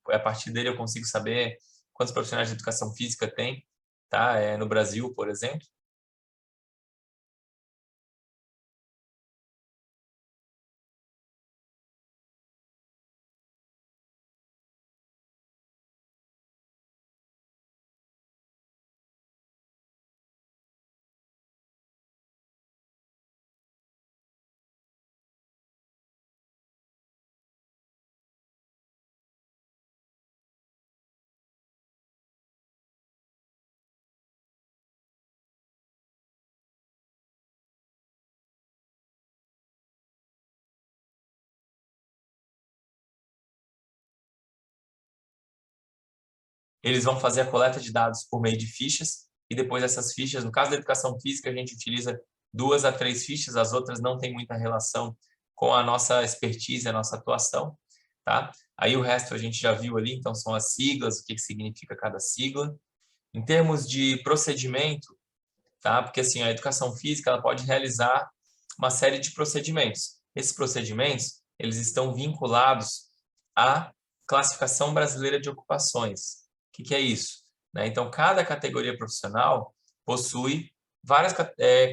a partir dele eu consigo saber quantos profissionais de educação física tem, tá? No Brasil, por exemplo. Eles vão fazer a coleta de dados por meio de fichas e depois essas fichas, no caso da educação física, a gente utiliza 2 a 3 fichas, as outras não têm muita relação com a nossa expertise, a nossa atuação, tá? Aí o resto a gente já viu ali, então são as siglas, o que significa cada sigla. Em termos de procedimento, tá? Porque assim, a educação física ela pode realizar uma série de procedimentos. Esses procedimentos, eles estão vinculados à classificação brasileira de ocupações. O que é isso? Né? Então, cada categoria profissional possui várias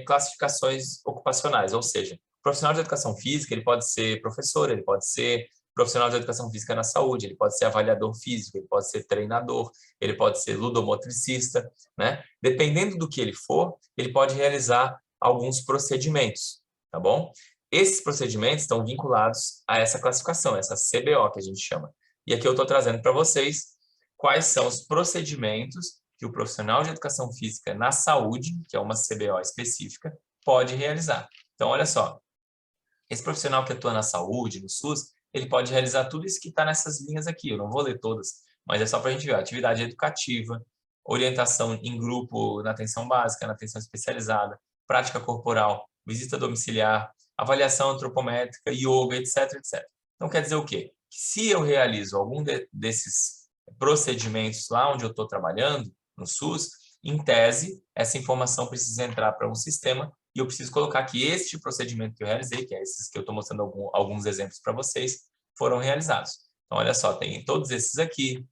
classificações ocupacionais, ou seja, o profissional de educação física ele pode ser professor, ele pode ser profissional de educação física na saúde, ele pode ser avaliador físico, ele pode ser treinador, ele pode ser ludomotricista, né? Dependendo do que ele for, ele pode realizar alguns procedimentos, tá bom? Esses procedimentos estão vinculados a essa classificação, essa CBO que a gente chama. E aqui eu estou trazendo para vocês quais são os procedimentos que o profissional de educação física na saúde, que é uma CBO específica, pode realizar. Então, olha só, esse profissional que atua na saúde, no SUS, ele pode realizar tudo isso que está nessas linhas aqui. Eu não vou ler todas, mas é só para a gente ver. Atividade educativa, orientação em grupo na atenção básica, na atenção especializada, prática corporal, visita domiciliar, avaliação antropométrica, yoga, etc, etc. Então, quer dizer o quê? Que se eu realizo algum desses procedimentos lá onde eu estou trabalhando, no SUS, em tese, essa informação precisa entrar para um sistema e eu preciso colocar que este procedimento que eu realizei, que é esses que eu estou mostrando alguns exemplos para vocês, foram realizados. Então, olha só, tem todos esses aqui,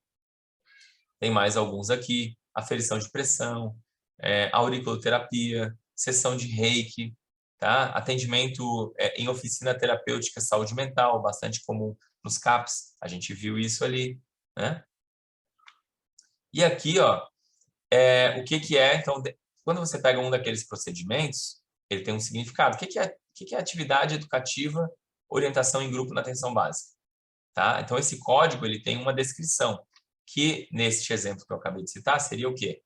tem mais alguns aqui, aferição de pressão, auriculoterapia, sessão de reiki, tá? Atendimento em oficina terapêutica saúde mental, bastante comum nos CAPs, a gente viu isso ali, né? E aqui, ó, o que é, então, quando você pega um daqueles procedimentos, ele tem um significado. O que é atividade educativa, orientação em grupo na atenção básica? Tá? Então, esse código ele tem uma descrição, que neste exemplo que eu acabei de citar, seria o quê?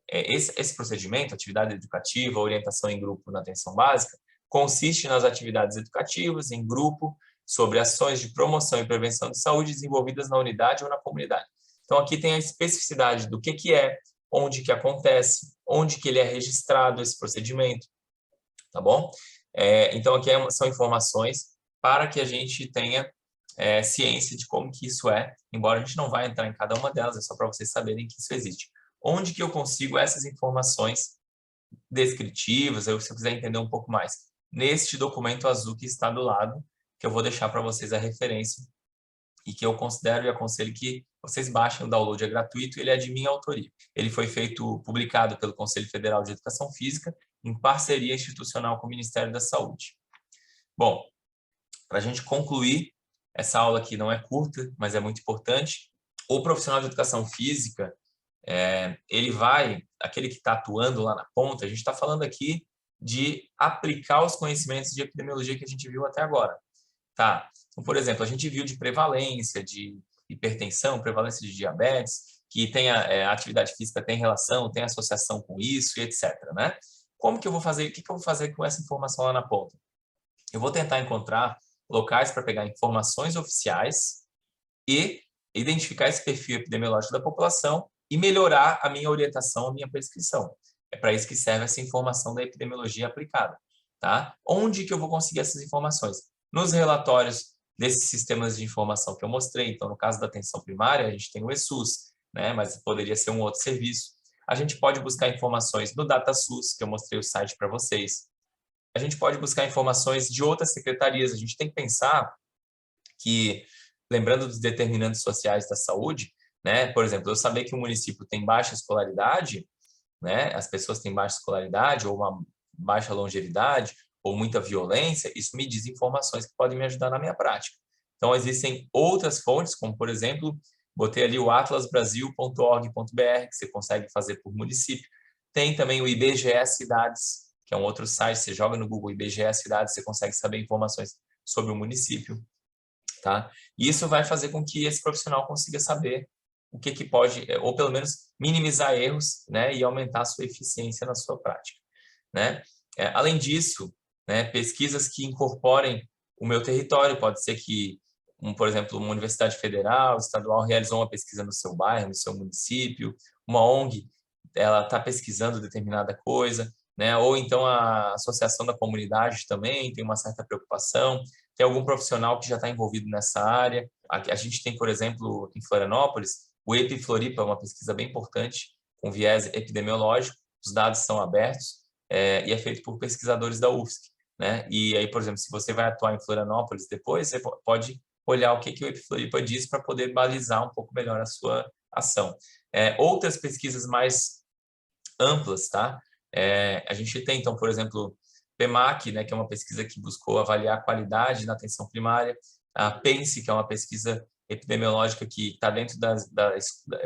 Esse procedimento, atividade educativa, orientação em grupo na atenção básica, consiste nas atividades educativas em grupo sobre ações de promoção e prevenção de saúde desenvolvidas na unidade ou na comunidade. Então, aqui tem a especificidade do que é, onde que acontece, onde que ele é registrado esse procedimento, tá bom? Então, aqui são informações para que a gente tenha ciência de como que isso é, embora a gente não vá entrar em cada uma delas, é só para vocês saberem que isso existe. Onde que eu consigo essas informações descritivas, ou se eu quiser entender um pouco mais? Neste documento azul que está do lado, que eu vou deixar para vocês a referência, e que eu considero e aconselho que vocês baixem, o download é gratuito, ele é de minha autoria. Ele foi publicado pelo Conselho Federal de Educação Física, em parceria institucional com o Ministério da Saúde. Bom, para a gente concluir, essa aula aqui não é curta, mas é muito importante. O profissional de educação física, aquele que está atuando lá na ponta, a gente está falando aqui de aplicar os conhecimentos de epidemiologia que a gente viu até agora. Tá? Então, por exemplo, a gente viu de prevalência de hipertensão, prevalência de diabetes, que tem a atividade física tem relação, tem associação com isso e etc, né? Como que eu vou fazer? O que eu vou fazer com essa informação lá na ponta? Eu vou tentar encontrar locais para pegar informações oficiais e identificar esse perfil epidemiológico da população e melhorar a minha orientação, a minha prescrição. É para isso que serve essa informação da epidemiologia aplicada, tá? Onde que eu vou conseguir essas informações? Nos relatórios desses sistemas de informação que eu mostrei. Então, no caso da atenção primária, a gente tem o ESUS. né? Mas poderia ser um outro serviço. A gente pode buscar informações no DataSUS, que eu mostrei o site para vocês. A gente pode buscar informações de outras secretarias. A gente tem que pensar que, lembrando dos determinantes sociais da saúde, né? Por exemplo, eu saber que um município tem baixa escolaridade, né? As pessoas têm baixa escolaridade ou uma baixa longevidade ou muita violência, isso me diz informações que podem me ajudar na minha prática. Então, existem outras fontes, como, por exemplo, botei ali o atlasbrasil.org.br, que você consegue fazer por município. Tem também o IBGE Cidades, que é um outro site, você joga no Google IBGE Cidades, você consegue saber informações sobre o município. Tá? E isso vai fazer com que esse profissional consiga saber o que pode, ou pelo menos minimizar erros, né, e aumentar a sua eficiência na sua prática, né? Além disso, né, pesquisas que incorporem o meu território, pode ser que, por exemplo, uma universidade federal, estadual realizou uma pesquisa no seu bairro, no seu município, uma ONG, ela está pesquisando determinada coisa, né? Ou então a associação da comunidade também tem uma certa preocupação, tem algum profissional que já está envolvido nessa área. A gente tem, por exemplo, em Florianópolis, o EpiFloripa é uma pesquisa bem importante, com viés epidemiológico, os dados são abertos e é feito por pesquisadores da UFSC, né? E aí, por exemplo, se você vai atuar em Florianópolis depois, você pode olhar o que o EpiFloripa diz para poder balizar um pouco melhor a sua ação. Outras pesquisas mais amplas, tá? A gente tem, então, por exemplo, PEMAC, né, que é uma pesquisa que buscou avaliar a qualidade na atenção primária, a PENSE, que é uma pesquisa epidemiológica que está dentro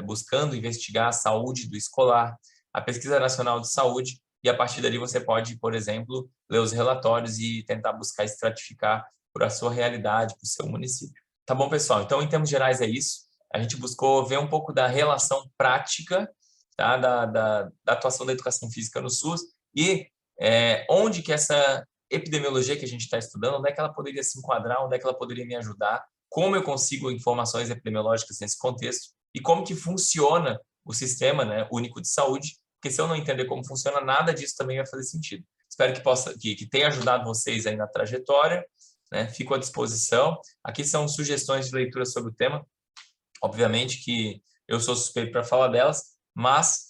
buscando investigar a saúde do escolar, a Pesquisa Nacional de Saúde, e a partir dali você pode, por exemplo, ler os relatórios e tentar buscar estratificar por a sua realidade, para o seu município. Tá bom, pessoal? Então, em termos gerais, é isso. A gente buscou ver um pouco da relação prática, tá? da atuação da educação física no SUS e onde que essa epidemiologia que a gente está estudando, onde é que ela poderia se enquadrar, onde é que ela poderia me ajudar, como eu consigo informações epidemiológicas nesse contexto e como que funciona o sistema, né, único de saúde, porque se eu não entender como funciona, nada disso também vai fazer sentido. Espero que tenha ajudado vocês aí na trajetória, né? Fico à disposição. Aqui são sugestões de leitura sobre o tema. Obviamente que eu sou suspeito para falar delas, mas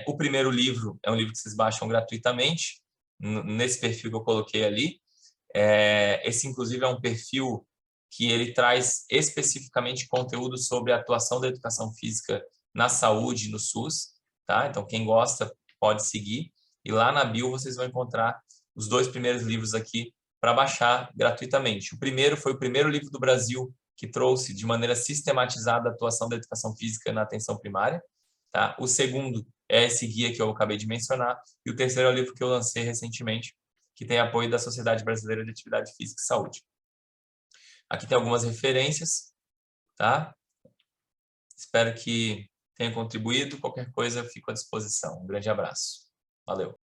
o primeiro livro é um livro que vocês baixam gratuitamente, nesse perfil que eu coloquei ali. Esse, inclusive, é um perfil que ele traz especificamente conteúdo sobre a atuação da educação física na saúde, no SUS, tá? Então, quem gosta pode seguir. E lá na bio vocês vão encontrar os 2 primeiros livros aqui para baixar gratuitamente. O primeiro foi o primeiro livro do Brasil que trouxe de maneira sistematizada a atuação da educação física na atenção primária. Tá? O segundo é esse guia que eu acabei de mencionar. E o terceiro é o livro que eu lancei recentemente, que tem apoio da Sociedade Brasileira de Atividade Física e Saúde. Aqui tem algumas referências, tá? Espero que tenha contribuído. Qualquer coisa, eu fico à disposição. Um grande abraço. Valeu!